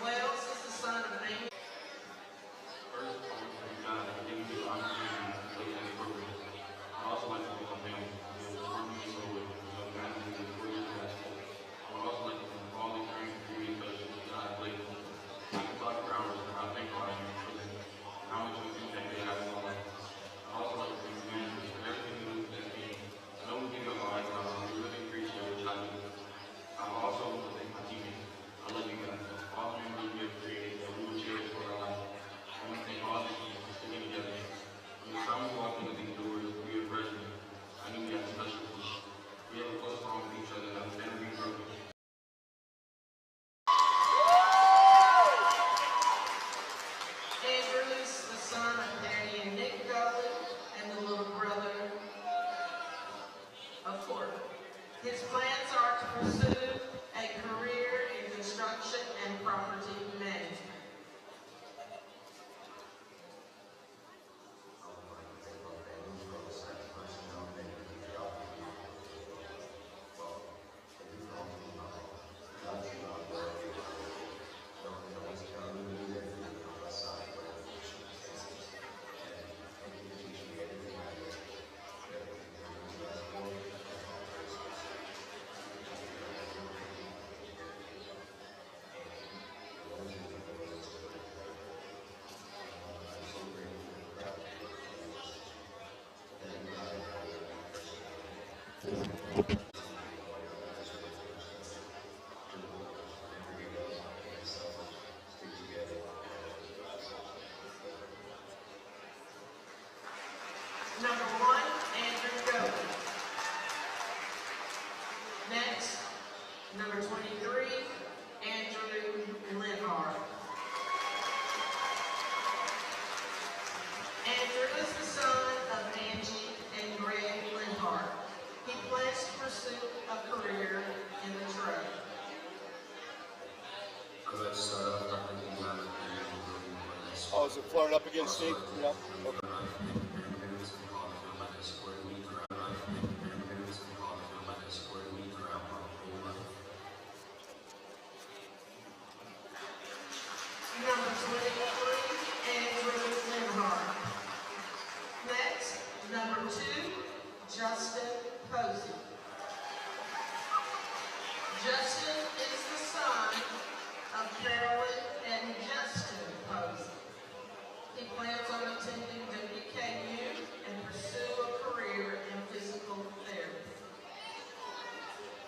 Wells is the son of Amy. First, I want to thank God for giving me the opportunity to play in the program. I also like to thank my family for supporting me so with guiding me in the 4 years of basketball. I would also like to thank all the parents and community coaches that I played with. I can talk for hours about how thankful I am for them and how much of an impact they have on my life. I also like to thank the managers for everything they do for this team. No one can go Number 1, Andrew Goby. Next, number 23, Andrew Linhart. Andrew is the son of Angie and Greg Linhart. He plans to pursue a career in the trade. Oh, is it flared up again, Steve? Yep. Okay. Number 23, Andrew Linhart. Next, number 2, Justin Posey. Justin is the son of Carolyn and Justin Posey. He plans on attending WKU and pursue a career in physical therapy.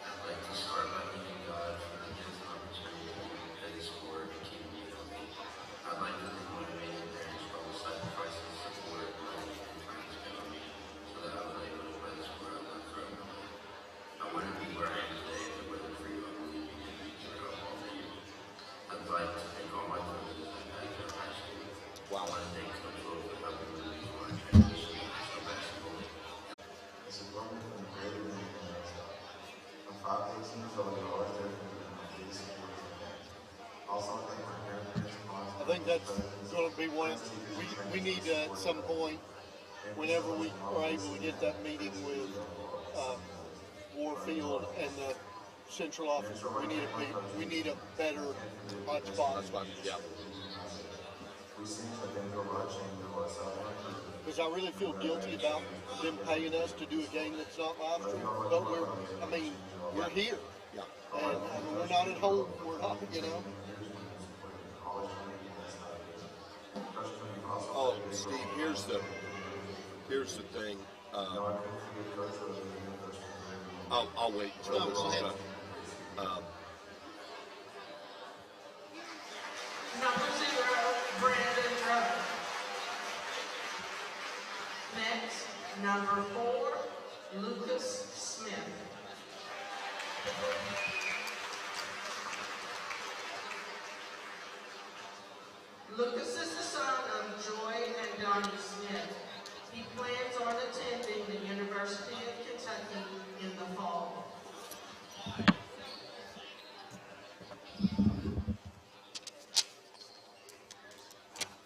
I'd like to start by thanking God for the gift and opportunity to play sport and keep me healthy. I'd like to thank my amazing parents for all the sacrifices, support, money, and time spent on me so that I was able to play the sport I love forever. I wouldn't be where I am today if it wasn't for you. I believe you can reach your goal for you. I'd like to thank all my coaches I've had in high school. Wow. I want to thank Coach Will for helping me reach my transition to national basketball. It's a moment from greater than anything else. I'm 5'18" years old and always there for me and my biggest support is my dad. Also, I thank my grandparents, aunts, I think that's going to be one. We need to, at some point, whenever we are able to get that meeting with Warfield and the central office, we need a better hotspot. Yeah. We seem to have been to a lot of change over our South. Because I really feel guilty about them paying us to do a game that's not live streamed. But we're here. Yeah. And we're not at home. We're not, Oh, Steve, here's the thing. I'll wait until this is done. Number 0, Brandon Rhodes. Next, number 4, Lucas Smith. Lucas is the son of Joy and Donnie Smith. He plans on attending the University of Kentucky in the fall.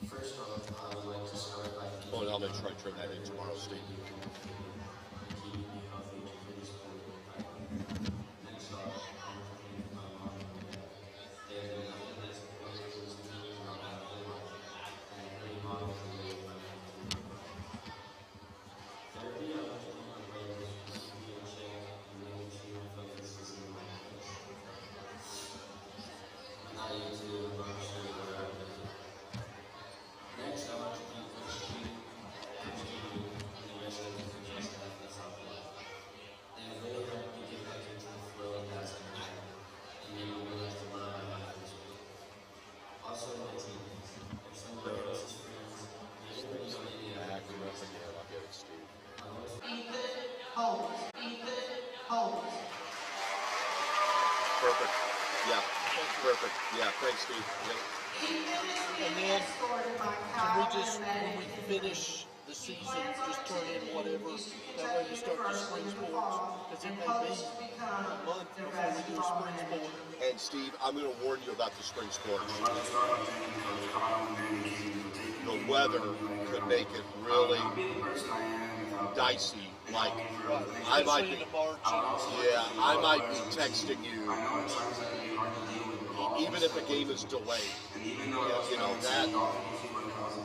First off, I would like to start by thanking Oh, and I'll make sure I turn that in tomorrow, Steve. keeping me healthy to play sport. Next off, I want to thank my mom and dad. They have been nothing but supportive towards me throughout my whole life, and a great model for me and my family. Therapy, I want to thank my brothers for keeping me in check and making sure my focus is in my head. I'm not able to do a bunch of what I would do. Next, I want to thank Coach Q, Coach Q, and the rest of the coaching staff at Southland. They have really helped me get back into the flow of basketball and made me realize the love I have for the sport. Also, my teammates. They're some of my closest friends, and everybody on any of that. Ethan Holmes. Ethan Holmes. Perfect. Yeah. Perfect. Yeah. Thanks, Steve. Yeah. And then, can we just, when we finish the season, just turn in whatever, that way we start the spring sports, because it may be a month before we do a spring sport. And Steve, I'm going to warn you about the spring sports. The weather could make it really dicey. Like, I might be texting you, even if a game is delayed. That.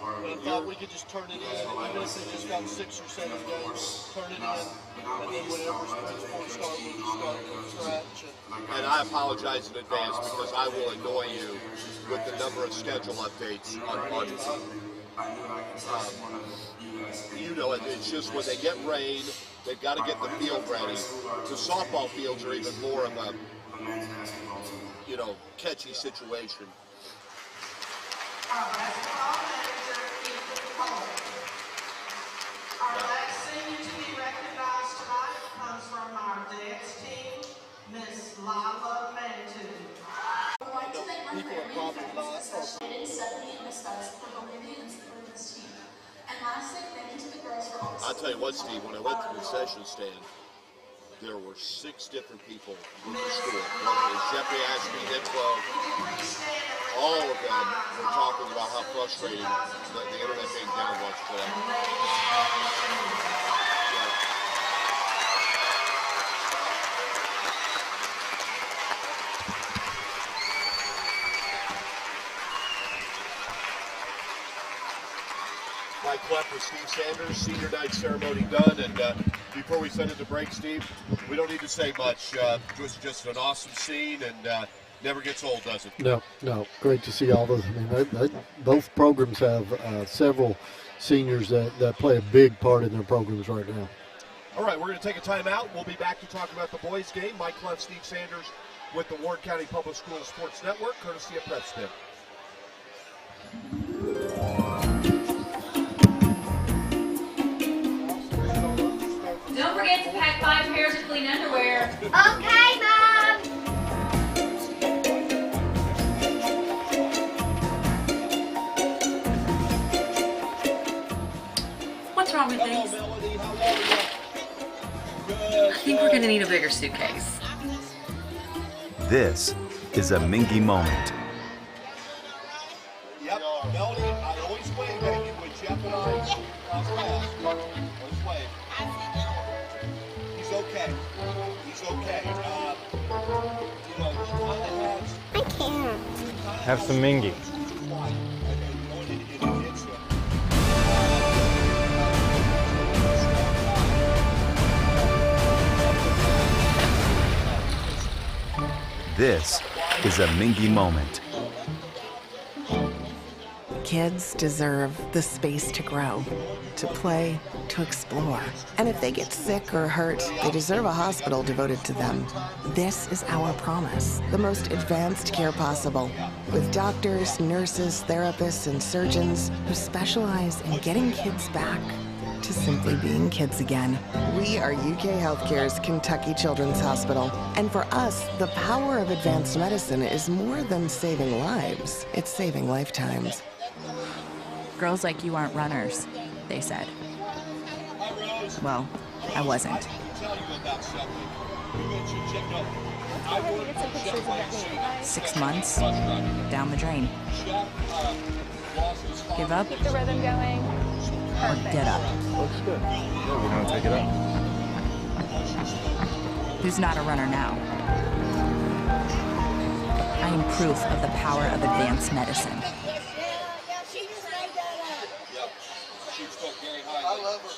But I thought we could just turn it in, even if they just got 6 or 7 games, turn it in, and then whenever spring sports start, we can start from scratch. And I apologize in advance because I will annoy you with the number of schedule updates it's just when they get rain They've got to get the field ready. The softball fields are even more of a, catchy situation. Our basketball manager, Ethan Cole. Our last senior to be recognized tonight comes from our dance team, Miss Lala Mantu. I would like to thank my family and friends, especially Stephanie and Miss Betts, for helping me and supporting this team. And lastly, thank you to the girls for all the I'll tell you what, Steve, when I went to the concession stand, there were 6 different people with the store. Whether it was Jeffrey Ashby, Hippo, all of them were talking about how frustrating the internet being down was today. Mike Cleff with Steve Sanders, senior night ceremony done, and before we send it to break, Steve, we don't need to say much. Just an awesome scene, and never gets old, does it? No. Great to see all those. I mean, both programs have several seniors that play a big part in their programs right now. All right, we're going to take a timeout. We'll be back to talk about the boys' game. Mike Cleff, Steve Sanders with the Ward County Public Schools Sports Network, courtesy of Preston. Don't forget to pack 5 pairs of clean underwear. Okay, Mom! What's wrong with these? I think we're gonna need a bigger suitcase. This is a Mingy moment. Yep, Melody, I always wave at you when Jeff and I cross paths. Always wave. He's okay. He's okay. I can't. Have some Mingy. This is a Mingy moment. Kids deserve the space to grow, to play, to explore. And if they get sick or hurt, they deserve a hospital devoted to them. This is our promise, the most advanced care possible, with doctors, nurses, therapists, and surgeons who specialize in getting kids back to simply being kids again. We are UK Healthcare's Kentucky Children's Hospital. And for us, the power of advanced medicine is more than saving lives. It's saving lifetimes. Girls like you aren't runners, they said. Well, I wasn't. Let's go ahead and get some pictures of that knee. 6 months, down the drain. Give up Keep the rhythm going. or get up. Looks good. Yeah, we're gonna take it up. Who's not a runner now? I am proof of the power of advanced medicine. I love her.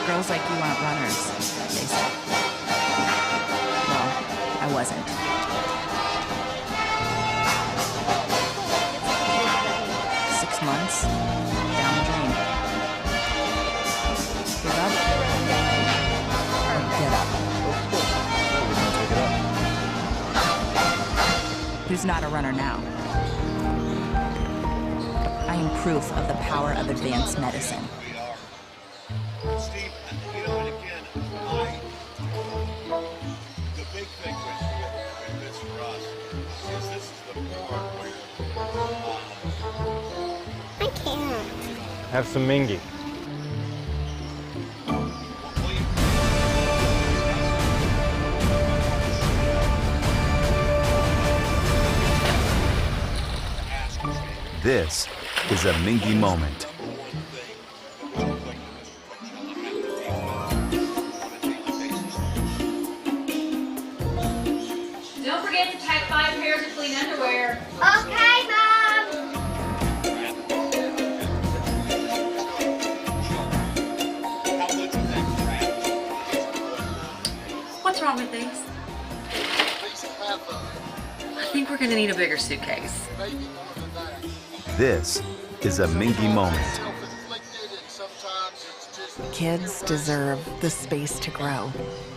Girls like you aren't runners, they said. Well, I wasn't. Six months, down the drain. Give up or get up. We're gonna take it up. Who's not a runner now? I am proof of the power of advanced medicine. Steve, and again, the big thing with this for us is this is the part where I can't. Have some Mingy. This is a Mingy moment. Don't forget to pack 5 pairs of clean underwear. Okay, Mom! What's wrong with these? I think we're gonna need a bigger suitcase. This is a Mingy moment. Kids deserve the space to grow,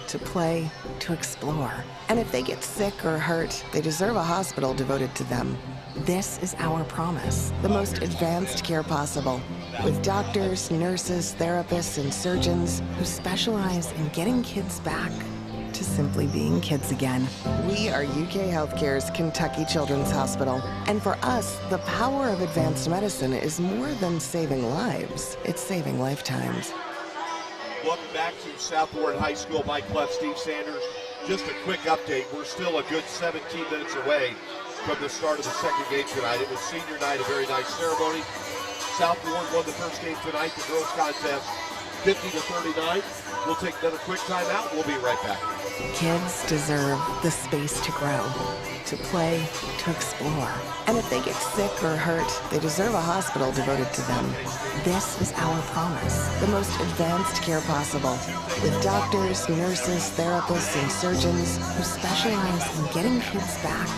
to play, to explore. And if they get sick or hurt, they deserve a hospital devoted to them. This is our promise, the most advanced care possible, with doctors, nurses, therapists, and surgeons who specialize in getting kids back to simply being kids again. We are UK Healthcare's Kentucky Children's Hospital. And for us, the power of advanced medicine is more than saving lives. It's saving lifetimes. Welcome back to South Warren High School. Mike Cleff, Steve Sanders. Just a quick update. We're still a good 17 minutes away from the start of the second game tonight. It was senior night, a very nice ceremony. South Warren won the first game tonight, the girls contest, 50-39. We'll take another quick timeout. We'll be right back. Kids deserve the space to grow, to play, to explore. And if they get sick or hurt, they deserve a hospital devoted to them. This is our promise, the most advanced care possible, with doctors, nurses, therapists, and surgeons who specialize in getting kids back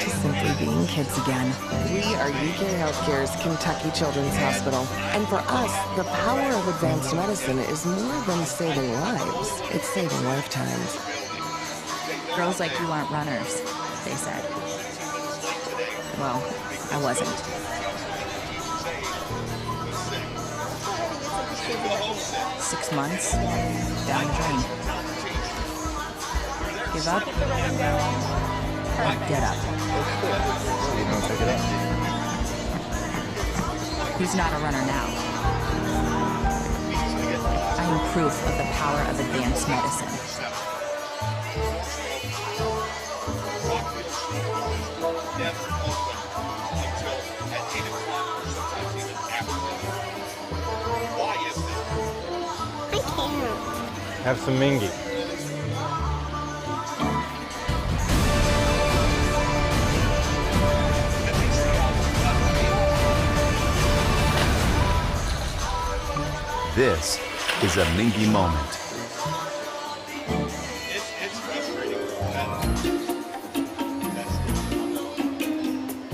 to simply being kids again. We are UK Healthcare's Kentucky Children's Hospital. And for us, the power of advanced medicine is more than saving lives. It's saving lifetimes. Girls like you aren't runners, they said. Well, I wasn't. 6 months, down the drain. Give up, or get up. You don't take it up. Who's not a runner now? I am proof of the power of advanced medicine. Have some Mingy. This is a Mingy moment. It's frustrating.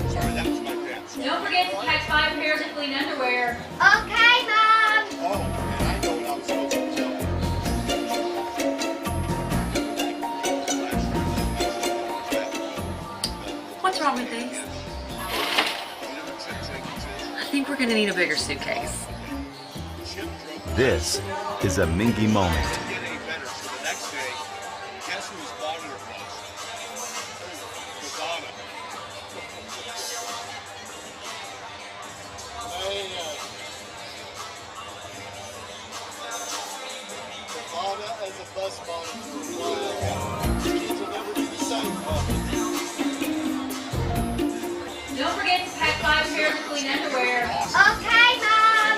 Sorry, that was my pants. Don't forget to pack 5 pairs of clean underwear. Okay, Mom. Oh, and I know what I'm supposed to tell you. What's wrong with these? I think we're gonna need a bigger suitcase. This is a Mingy moment. Don't forget to pack 5 pairs of clean underwear. Okay, Mom.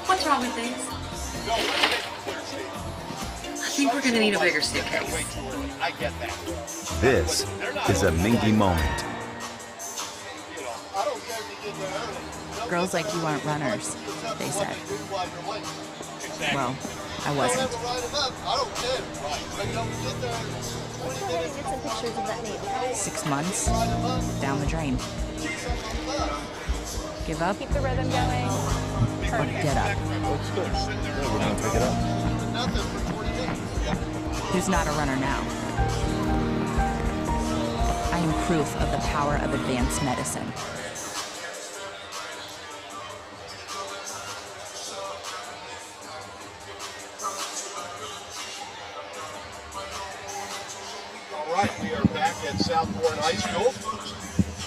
What's wrong with these? I think we're gonna need a bigger suitcase. I get that. This is a Mingy moment. Girls like you aren't runners, they said. Well, I wasn't. Let's go ahead and get some pictures of that name. 6 months, down the drain. Give up, Keep the rhythm going. or get up. Looks good. Yeah, we're gonna take it up. Who's not a runner now? I am proof of the power of advanced medicine. All right, we are back at South Warren High School.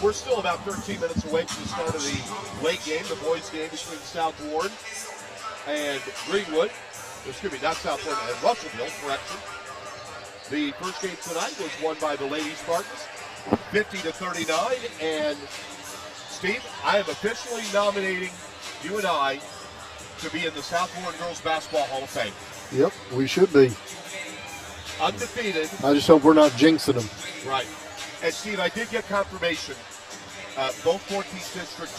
We're still about 13 minutes away from the start of the late game, the boys' game between South Warren and Greenwood. Excuse me, not South Warren, and Russellville, correction. The first game tonight was won by the Lady Spartans, 50-39. And Steve, I am officially nominating you and I to be in the South Warren Girls Basketball Hall of Fame. Yep, we should be. Undefeated. I just hope we're not jinxing them. Right. And Steve, I did get confirmation. Both 14th district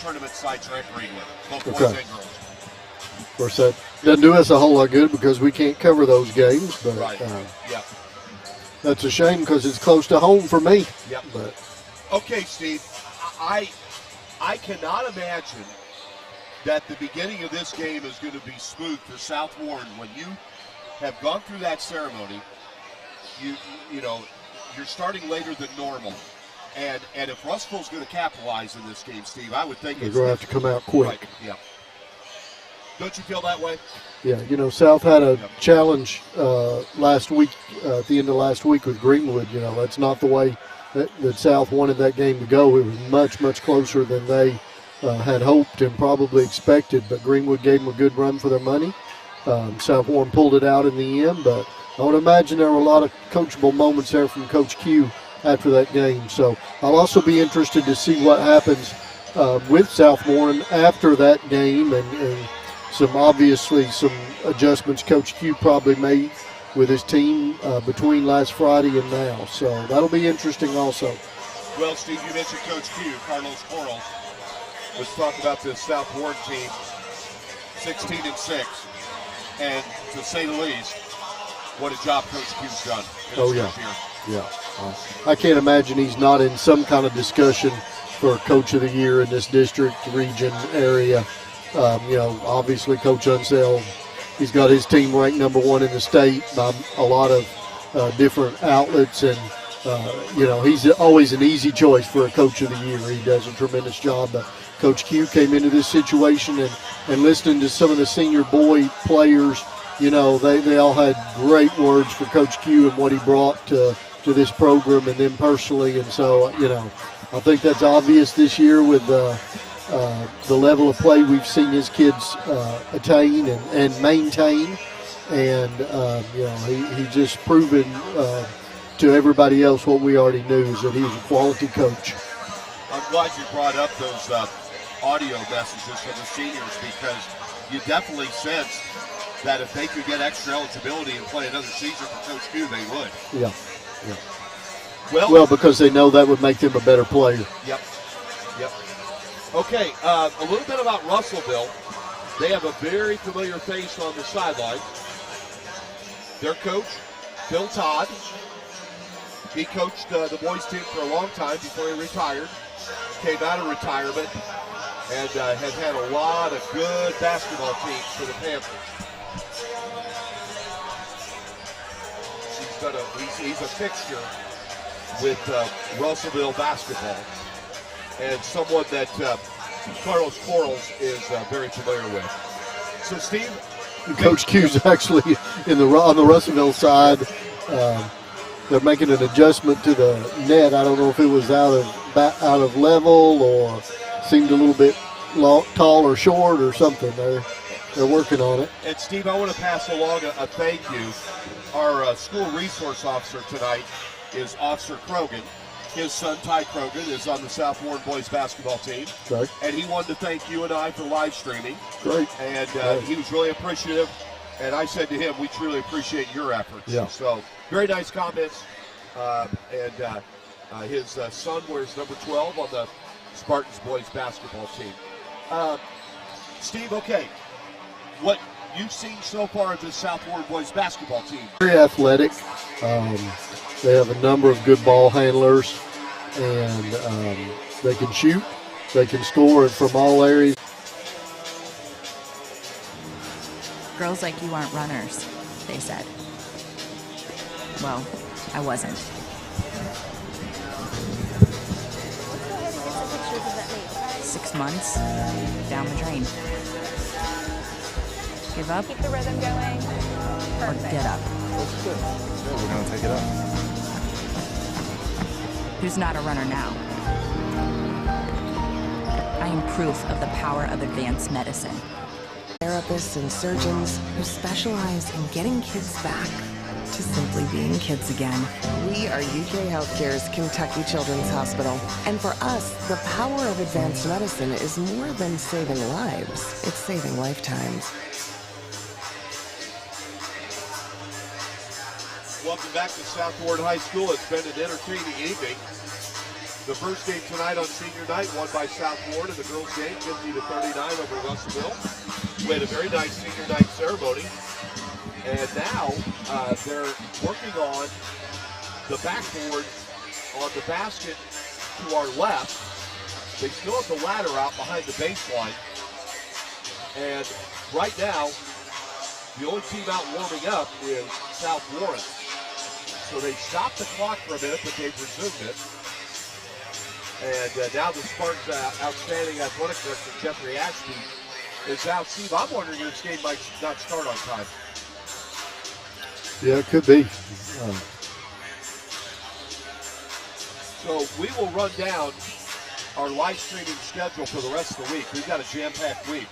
tournament sites are at Greenwood, both boys and girls. course, that doesn't do us a whole lot good because we can't cover those games. But Right. Yep. that's a shame because it's close to home for me. Yep. But okay, Steve, I cannot imagine that the beginning of this game is going to be smooth for South Warren when you have gone through that ceremony. You know, you're starting later than normal. And if Russellville's going to capitalize in this game, Steve, I would think they're going to have to come out quick. Right, yeah. Don't you feel that way? Yeah, you know, South had a challenge last week, at the end of last week with Greenwood. You know, that's not the way that South wanted that game to go. It was much, much closer than they had hoped and probably expected, but Greenwood gave them a good run for their money. South Warren pulled it out in the end, but I would imagine there were a lot of coachable moments there from Coach Q after that game. So I'll also be interested to see what happens with South Warren after that game and some adjustments Coach Q probably made with his team between last Friday and now. So that'll be interesting also. Well, Steve, you mentioned Coach Q, Carlos Coral. Let's talk about this South Warren team, 16-6. And to say the least, what a job Coach Q's done. Oh, yeah. Yeah. I can't imagine he's not in some kind of discussion for Coach of the Year in this district, region, area. You know, obviously Coach Unseld, he's got his team ranked #1 in the state by a lot of different outlets. And, you know, he's always an easy choice for a Coach of the Year. He does a tremendous job. But Coach Q came into this situation and listening to some of the senior boy players, you know, they all had great words for Coach Q and what he brought to this program and them personally. And so, you know, I think that's obvious this year with the level of play we've seen his kids attain and maintain. And, you know, he just proven to everybody else what we already knew, is that he was a quality coach. I'm glad you brought up those audio messages from the seniors, because you definitely sense that if they could get extra eligibility and play another season for Coach Q, they would. Yeah. Well, because they know that would make them a better player. Yep. Okay, a little bit about Russellville. They have a very familiar face on the sideline. Their coach, Bill Todd. He coached the boys team for a long time before he retired. Came out of retirement and has had a lot of good basketball teams for the Panthers. He's a fixture with Russellville basketball, and someone that Carlos Corals is very familiar with. So, Steve, Coach Q's actually on the Russellville side. They're making an adjustment to the net. I don't know if it was out of level or seemed a little bit tall or short or something. They're working on it. And Steve, I want to pass along a thank you. Our school resource officer tonight is Officer Krogan. His son, Ty Krogan, is on the South Warren boys basketball team. Right. And he wanted to thank you and I for live streaming. Great. And he was really appreciative. And I said to him, we truly appreciate your efforts. Yeah. So, very nice comments. His son wears number 12 on the Spartans boys basketball team. Steve, okay, what you've seen so far of the South Warren boys basketball team? Very athletic. They have a number of good ball handlers, and they can shoot. They can score from all areas. Girls like you aren't runners, they said. Well, I wasn't. Let's go ahead and get some pictures of that meet. 6 months, down the drain. Give up? Keep the rhythm going. Or get up? That's good. Yeah, we're going to take it up. Who's not a runner now? I am proof of the power of advanced medicine. Therapists and surgeons who specialize in getting kids back to simply being kids again. We are UK Healthcare's Kentucky Children's Hospital. And for us, the power of advanced medicine is more than saving lives. It's saving lifetimes. Welcome back to South Warren High School. It's been an entertaining evening. The first game tonight on senior night won by South Ward in the girls' game, 50-39 over Russellville. We had a very nice senior night ceremony. And now they're working on the backboard on the basket to our left. They still have the ladder out behind the baseline. And right now, the only team out warming up is South Warren. So they stopped the clock for a minute, but they resumed it. And now the Spartans' outstanding athletic director, Jeffrey Ashby, is out. Steve, I'm wondering if this game might not start on time. Yeah, it could be. So we will run down our live streaming schedule for the rest of the week. We've got a jam-packed week.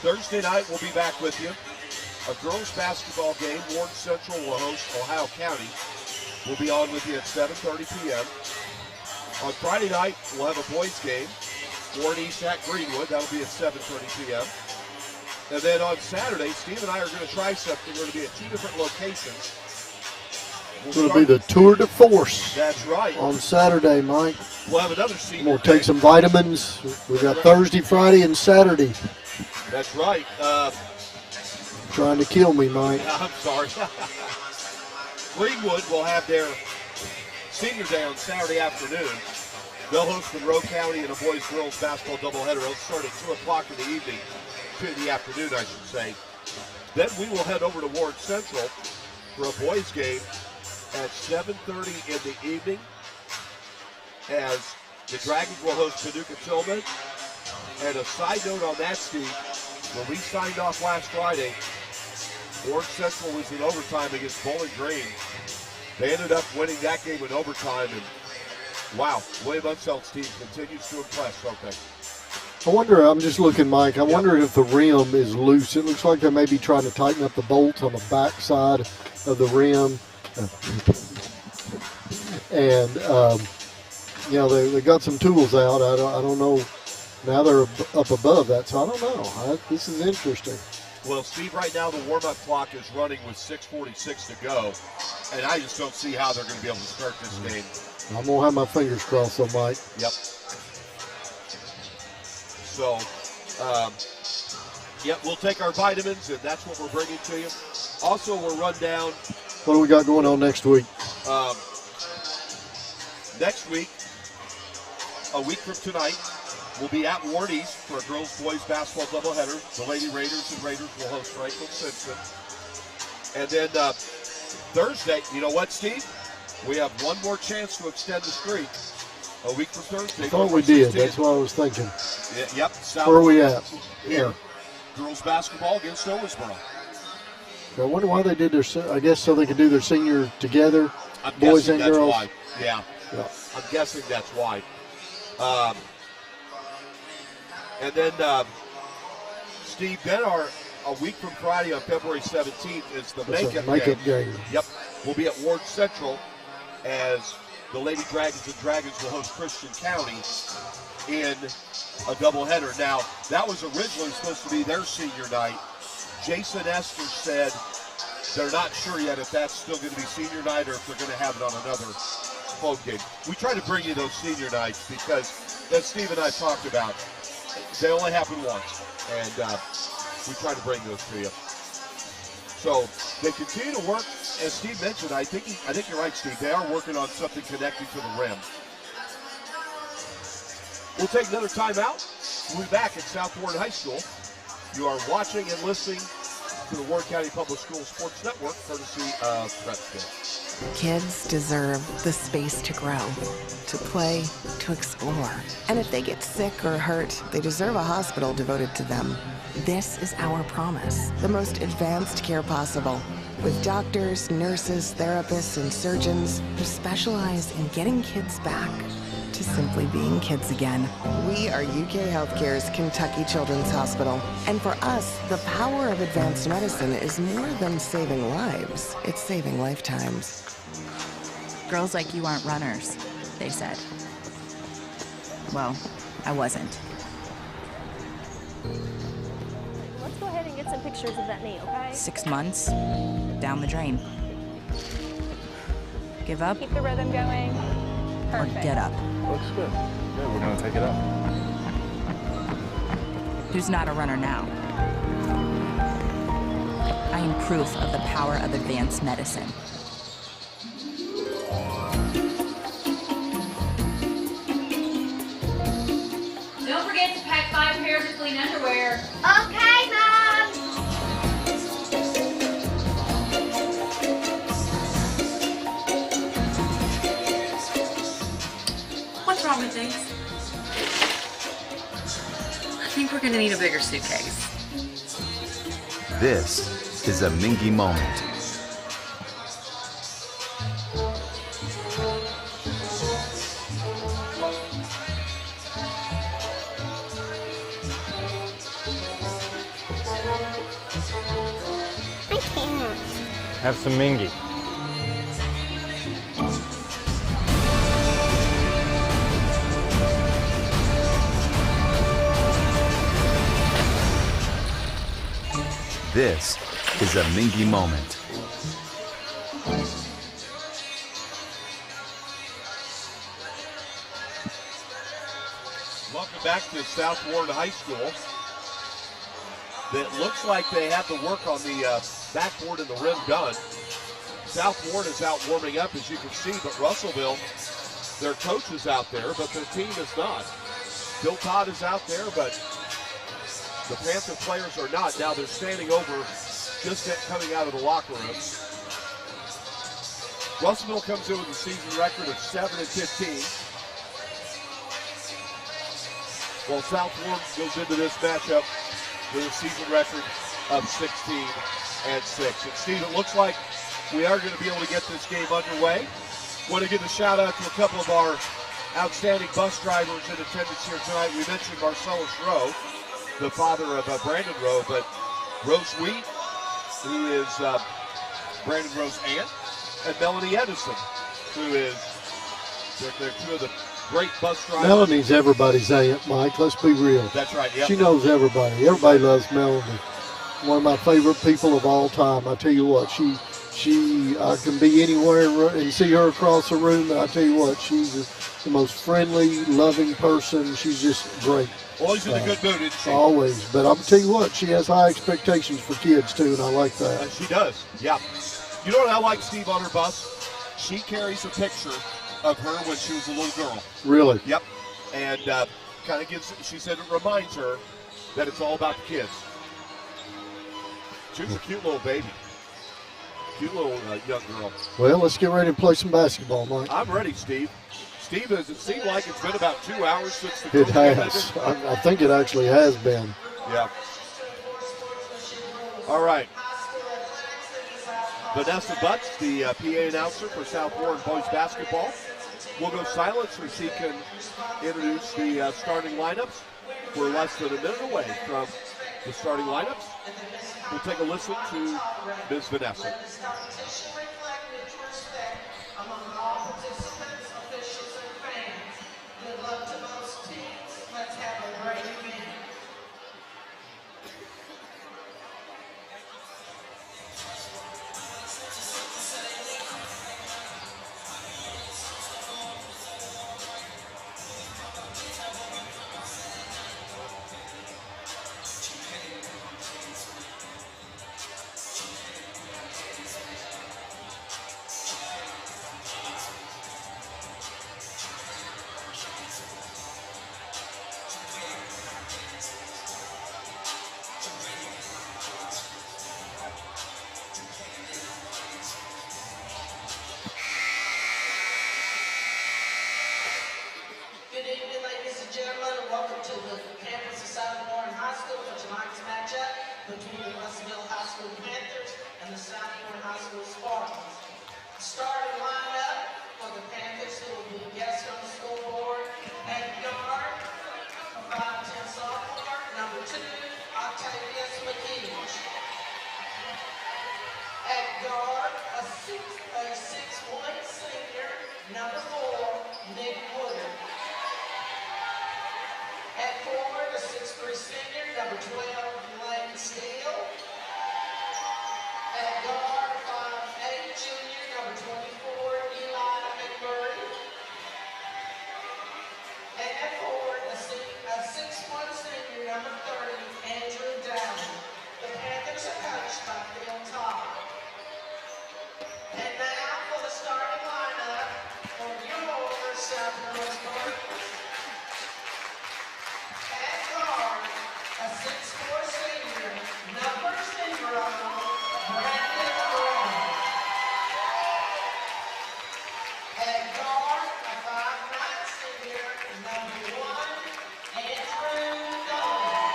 Thursday night, we'll be back with you. A girls' basketball game. Ward Central will host Ohio County. We'll be on with you at 7:30 p.m. On Friday night, we'll have a boys' game. Ward East at Greenwood. That'll be at 7:30 p.m. And then on Saturday, Steve and I are going to try something. We're going to be at 2 different locations. It's going to be the tour de force. That's right. On Saturday, Mike. We'll have another senior. We'll take some vitamins. We've got Thursday, Friday, and Saturday. That's right. Trying to kill me, Mike. I'm sorry. Greenwood will have their senior day on Saturday afternoon. They'll host Monroe County in a boys-girls basketball doubleheader. It'll start at 2 o'clock in the evening, 2 in the afternoon, I should say. Then we will head over to Ward Central for a boys' game at 7:30 in the evening, as the Dragons will host Paducah Tillman. And a side note on that, Steve, when we signed off last Friday, Ward Central was in overtime against Bowling Green. They ended up winning that game in overtime, and wow, William Unselt's team continues to impress, don't they? I wonder, I'm just looking, Mike, I wonder if the rim is loose. It looks like they may be trying to tighten up the bolt on the back side of the rim. And, you know, they got some tools out. I don't know. Now they're up above that, so I don't know. This is interesting. Well, Steve, right now the warm-up clock is running with 6:46 to go, and I just don't see how they're going to be able to start this game. I'm going to have my fingers crossed on Mike. Yep. So, yep, we'll take our vitamins, and that's what we're bringing to you. Also, we'll run down. What do we got going on next week? Next week, a week from tonight, we'll be at Ward East for a girls-boys basketball doubleheader. The Lady Raiders and Raiders will host Franklin Simpson. And then Thursday, you know what, Steve? We have one more chance to extend the streak. A week from Thursday. I thought we did. That's what I was thinking. Yep. Where are we at? Here. Girls basketball against Owensboro. I wonder why they did their, I guess so they could do their senior together, boys and girls. Why. Yeah. I'm guessing that's why. And then, Steve, then a week from Friday on February 17th is the makeup game. Yep. We'll be at Ward Central as the Lady Dragons and Dragons will host Christian County in a doubleheader. Now, that was originally supposed to be their senior night. Jason Esther said they're not sure yet if that's still going to be senior night or if they're going to have it on another home game. We try to bring you those senior nights because, as Steve and I talked about, they only happen once, and we try to bring those to you. So they continue to work, as Steve mentioned. I think you're right, Steve. They are working on something connecting to the rim. We'll take another timeout. We'll be back at South Ward High School. You are watching and listening to the Ward County Public Schools Sports Network, courtesy of Prepsville. Kids deserve the space to grow, to play, to explore. And if they get sick or hurt, they deserve a hospital devoted to them. This is our promise, the most advanced care possible, with doctors, nurses, therapists, and surgeons who specialize in getting kids back to simply being kids again. We are UK Healthcare's Kentucky Children's Hospital. And for us, the power of advanced medicine is more than saving lives. It's saving lifetimes. Girls like you aren't runners, they said. Well, I wasn't. Let's go ahead and get some pictures of that knee, okay? 6 months, down the drain. Give up? Keep the rhythm going. or get up. Looks good. Yeah, we're gonna take it up. Who's not a runner now? I am proof of the power of advanced medicine. Don't forget to pack 5 pairs of clean underwear. Okay, Mom. What's wrong with these? I think we're gonna need a bigger suitcase. This is a Mingy moment. Have some Mingy. This is a Mingy moment. Welcome back to South Warren High School. It looks like they have the work on the backboard and the rim done. South Warren is out warming up, as you can see, but Russellville, their coach is out there, but their team is not. Bill Todd is out there, but the Panther players are not. Now they're standing over just coming out of the locker room. Russellville comes in with a season record of 7-15. While South Warren goes into this matchup with a season record of 16-6. And Steve, it looks like we are going to be able to get this game underway. Want to give a shout out to a couple of our outstanding bus drivers in attendance here tonight. We mentioned Marcellus Rowe, the father of Brandon Rowe, but Rose Wheat, who is Brandon Rowe's aunt, and Melanie Edison, who is, they're two of the great bus drivers. Melanie's everybody's aunt, Mike. Let's be real. That's right, yeah. She knows everybody. Everybody loves Melanie. One of my favorite people of all time. I tell you what, she can be anywhere and see her across the room, and I tell you what, she's the most friendly, loving person. She's just great. Always in a good mood, isn't she? Always. But I'm tell you what, she has high expectations for kids too, and I like that. She does, yeah. You know what I like, Steve, on her bus? She carries a picture of her when she was a little girl. Really? Yep. And kind of gives, she said it reminds her that it's all about the kids. She was a cute little baby. Cute little young girl. Well, let's get ready to play some basketball, Mike. I'm ready, Steve. Steve, does it seem like it's been about 2 hours since the It has. I think it actually has been. Yeah. All right. Vanessa Butts, the PA announcer for South Warren boys basketball, will go silent so she can introduce the starting lineups. We're less than a minute away from the starting lineups. We'll take a listen to Ms. Vanessa. Between the Russellville High School Panthers and the South Warren High School Spartans. Starting lineup for the Panthers, who will be guests on the scoreboard. At guard, a 5'10" sophomore, number 2, Octavius McKee. At guard, a 6'1" senior, number 4, Nick Woodard. At forward, a 6'3" senior, number 12, Steele. At guard, 5'8" junior, number 24, Eli Southwest Park. At guard, a 6'4" senior, number 0, Brandon Rowe. At guard, a 5'9" senior, number 1, Andrew Dolan.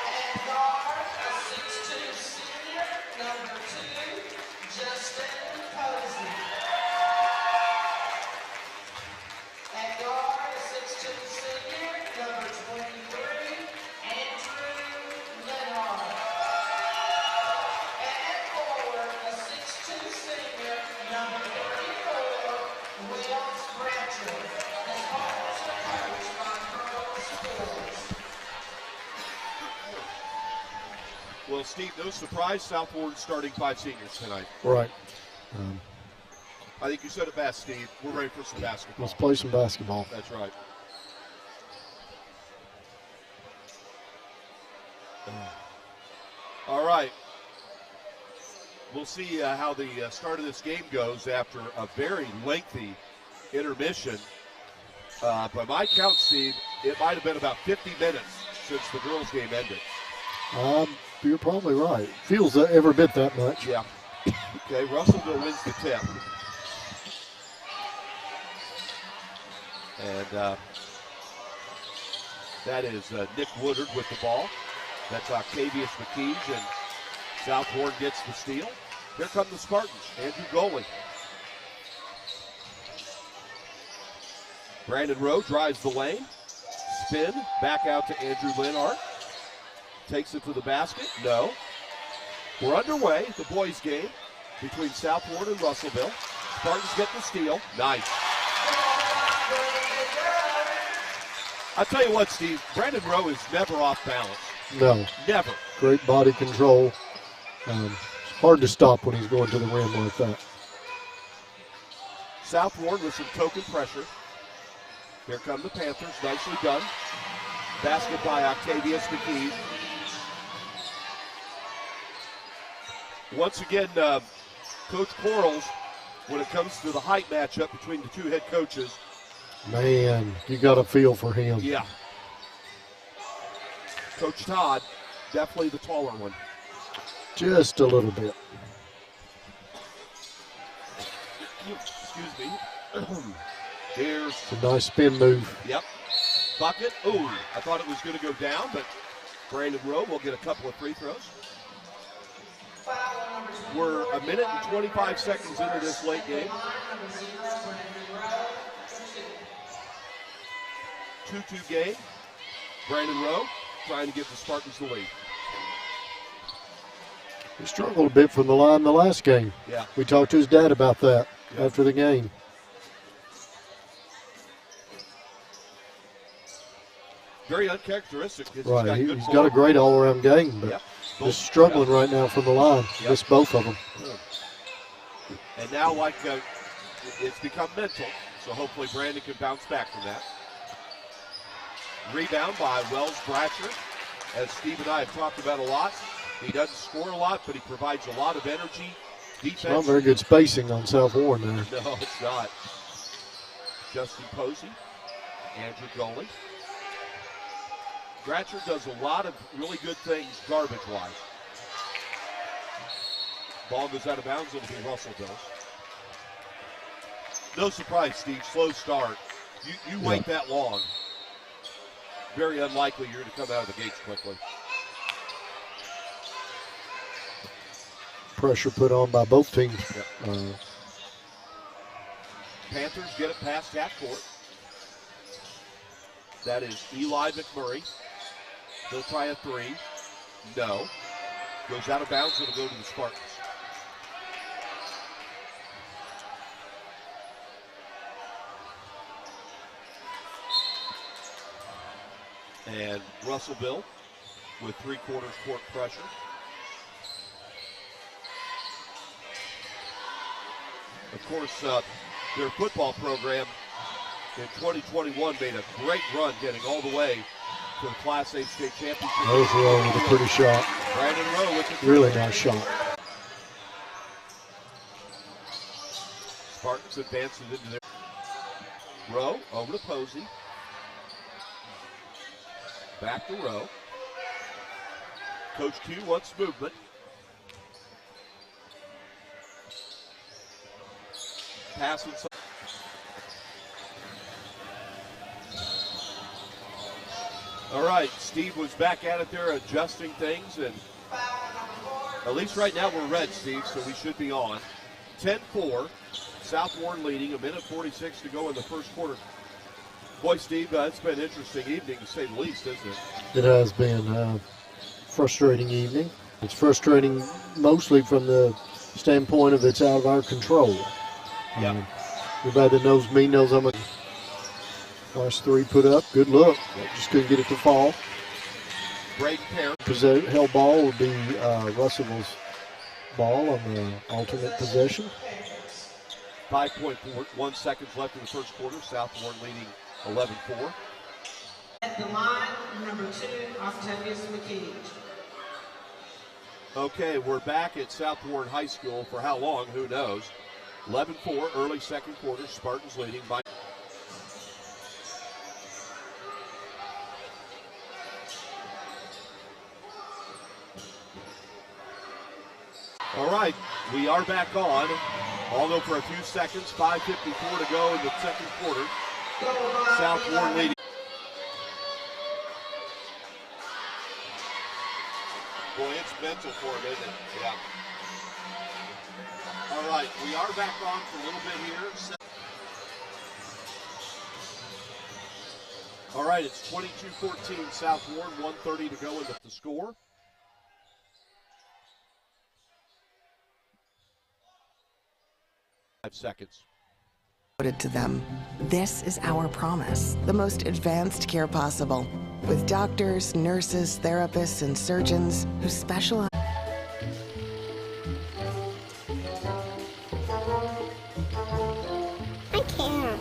At guard, a 6'2" senior, number 2, Justin Posey. At guard, a 6'2" senior, number 23, Andrew Leonard. At forward, a 6'2" senior, number 34, Wells Bratcher. The Spartans are coached by Carlos Sports. Well, Steve, no surprise, South Warren starting 5 seniors tonight. Right. I think you said it best, Steve. We're ready for some basketball. Let's play some basketball. That's right. All right. We'll see how the start of this game goes after a very lengthy intermission. By my count, Steve, it might have been about 50 minutes since the girls' game ended. You're probably right. Feels every bit that much. Yeah. Okay, Russellville wins the tip. And that is Nick Woodard with the ball. That's Octavius McKees, and South Warren gets the steal. Here come the Spartans. Andrew Goalie. Brandon Rowe drives the lane. Spin, back out to Andrew Linhart. Takes it to the basket. No. We're underway, the boys' game between South Warren and Russellville. Spartans get the steal. Nice. I'll tell you what, Steve, Brandon Rowe is never off balance. No. Never. Great body control. It's hard to stop when he's going to the rim like that. South Warren with some token pressure. Here come the Panthers. Nicely done. Basket by Octavius McKee. Once again, Coach Quarles, when it comes to the height matchup between the two head coaches. Man, you got a feel for him. Yeah. Coach Todd, definitely the taller one. Just a little bit. Excuse me. Here's a nice spin move. Yep. Bucket. Ooh, I thought it was going to go down, but Brandon Rowe will get a couple of free throws. We're a minute and 25 seconds into this late game. 2-2 game. Brandon Rowe trying to give the Spartans the lead. He struggled a bit from the line the last game. Yeah. We talked to his dad about that after the game. Very uncharacteristic. Right, he's got a great all-around game, but just struggling right now from the line. Missed both of them. And now, it's become mental, so hopefully Brandon can bounce back from that. Rebound by Wells Bratcher. As Steve and I have talked about a lot, he doesn't score a lot, but he provides a lot of energy, defense. Not very good spacing on South Warren there. No, it's not. Justin Posey, Andrew Goalie. Bratcher does a lot of really good things garbage-wise. Ball goes out of bounds. It'll be Russellville. No surprise, Steve. Slow start. You wait that long. Very unlikely you're going to come out of the gates quickly. Pressure put on by both teams. Panthers get it past half court. That is Eli McMurray. He'll try a three. No. Goes out of bounds. It'll go to the Spartans. And Russellville with three-quarters court pressure. Of course, their football program in 2021 made a great run getting all the way to the Class A state championship. There's Rowe with a pretty shot. Brandon Rowe with the really nice shot. Spartans advances into their Rowe over to Posey. Back to Rowe. Coach Q wants movement. Pass inside. All right, Steve was back at it there adjusting things, and at least right now we're red, Steve, so we should be on. 10-4, South Warren leading, a minute 46 to go in the first quarter. Boy, Steve, it's been an interesting evening to say the least, isn't it? It has been a frustrating evening. It's frustrating mostly from the standpoint of it's out of our control. Yeah. Everybody that knows me knows I'm a last three put up. Good look. Just couldn't get it to fall. Braden Perry. Held ball would be Russell's ball on the alternate possession. 5.1 seconds left in the first quarter. South Warren leading 11-4. At the line, number 2, Octavius McKee. Okay, we're back at South Warren High School. For how long, who knows. 11-4, early second quarter. Spartans leading by... All right, we are back on. Although for a few seconds, 5:54 to go in the second quarter. South Warren leading. Boy, it's mental for him, isn't it? Yeah. All right, we are back on for a little bit here. All right, it's 22-14 South Warren, 1:30 to go in the score. Seconds. To them. This is our promise, the most advanced care possible, with doctors, nurses, therapists, and surgeons who specialize. I can't.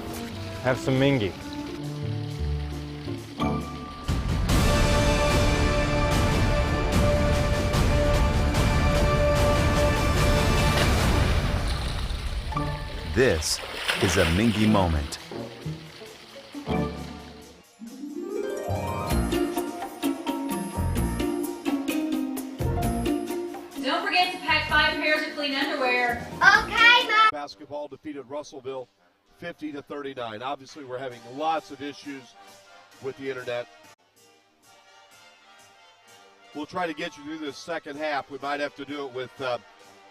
Have some mingy. This is a Mingy moment. Don't forget to pack 5 pairs of clean underwear. Okay, Mom. Basketball defeated Russellville 50-39. Obviously, we're having lots of issues with the internet. We'll try to get you through this second half. We might have to do it with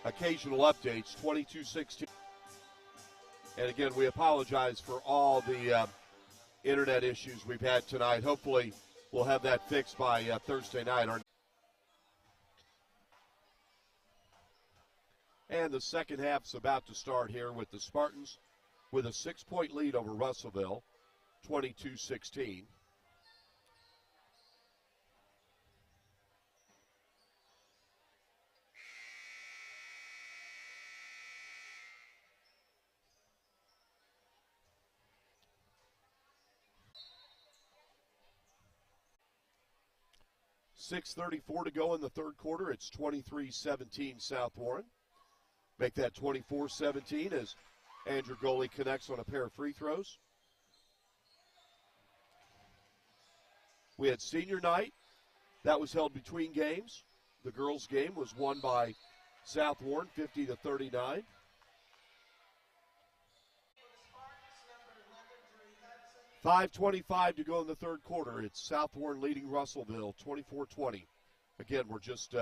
occasional updates. 22-16. And again, we apologize for all the internet issues we've had tonight. Hopefully, we'll have that fixed by Thursday night. And the second half's about to start here with the Spartans with a 6-point lead over Russellville, 22-16. .6:34 to go in the third quarter. It's 23-17 South Warren. Make that 24-17 as Andrew Goalie connects on a pair of free throws. We had senior night. That was held between games. The girls' game was won by South Warren 50-39. .5:25 to go in the third quarter. It's South Warren leading Russellville 24-20. Again, we're just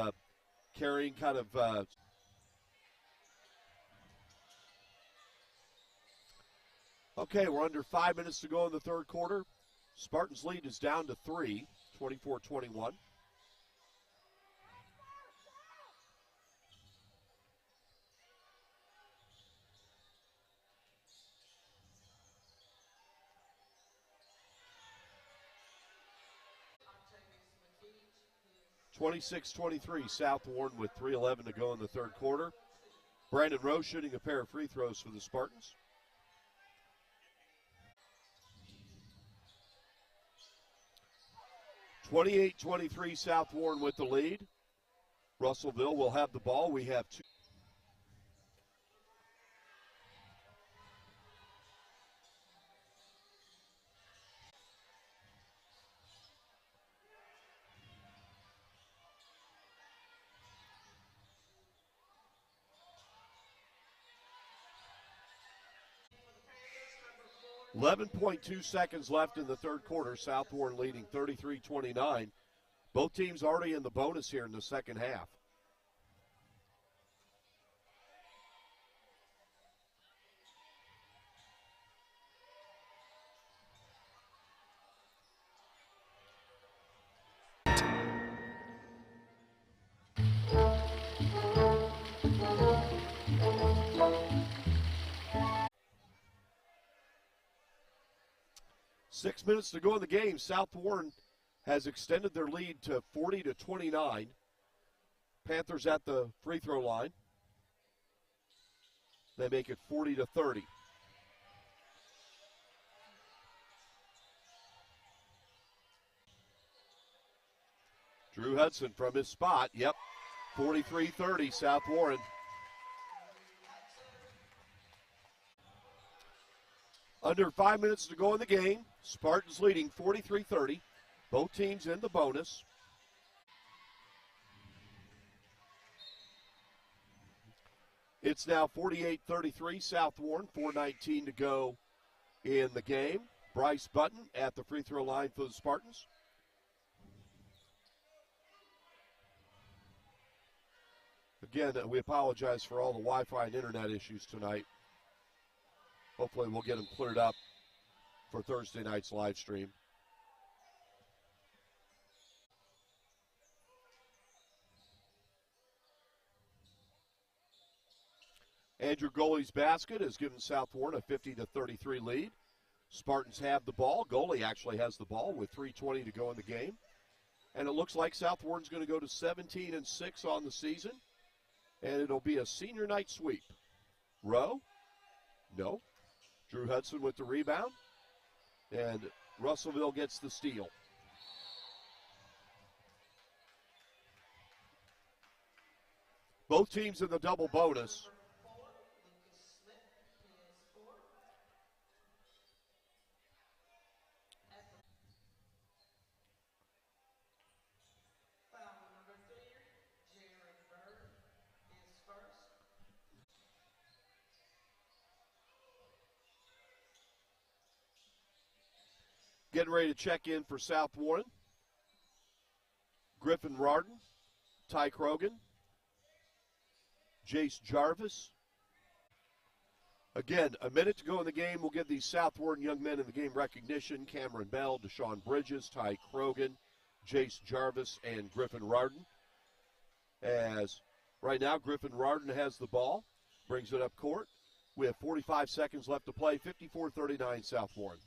carrying kind of okay, we're under 5 minutes to go in the third quarter. Spartans' lead is down to 3, 24-21. .26-23, South Warren with 3:11 to go in the third quarter. Brandon Rowe shooting a pair of free throws for the Spartans. .28-23, South Warren with the lead. Russellville will have the ball. We have two. 11.2 seconds left in the third quarter. South Warren leading 33-29. Both teams already in the bonus here in the second half. Six minutes to go in the game. South Warren has extended their lead to 40-29. Panthers at the free throw line. They make it 40-30. Drew Hudson from his spot. Yep, 43-30 South Warren. Under 5 minutes to go in the game. Spartans leading 43-30. Both teams in the bonus. It's now 48-33 South Warren. 4:19 to go in the game. Bryce Button at the free throw line for the Spartans. Again, we apologize for all the Wi-Fi and internet issues tonight. Hopefully we'll get them cleared up for Thursday night's live stream. Andrew Goaly's basket has given South Warren a 50-33 lead. Spartans have the ball. Goalie actually has the ball with 3:20 to go in the game. And it looks like South Warren's going to go to 17-6 on the season. And it'll be a senior night sweep. Rowe? No. Drew Hudson with the rebound. And Russellville gets the steal. Both teams in the double bonus. Getting ready to check in for South Warren. Griffin Rardon, Ty Krogan, Jace Jarvis. Again, a minute to go in the game. We'll give these South Warren young men in the game recognition. Cameron Bell, Deshaun Bridges, Ty Krogan, Jace Jarvis, and Griffin Rardon. As right now, Griffin Rardon has the ball, brings it up court. We have 45 seconds left to play, 54-39 South Warren.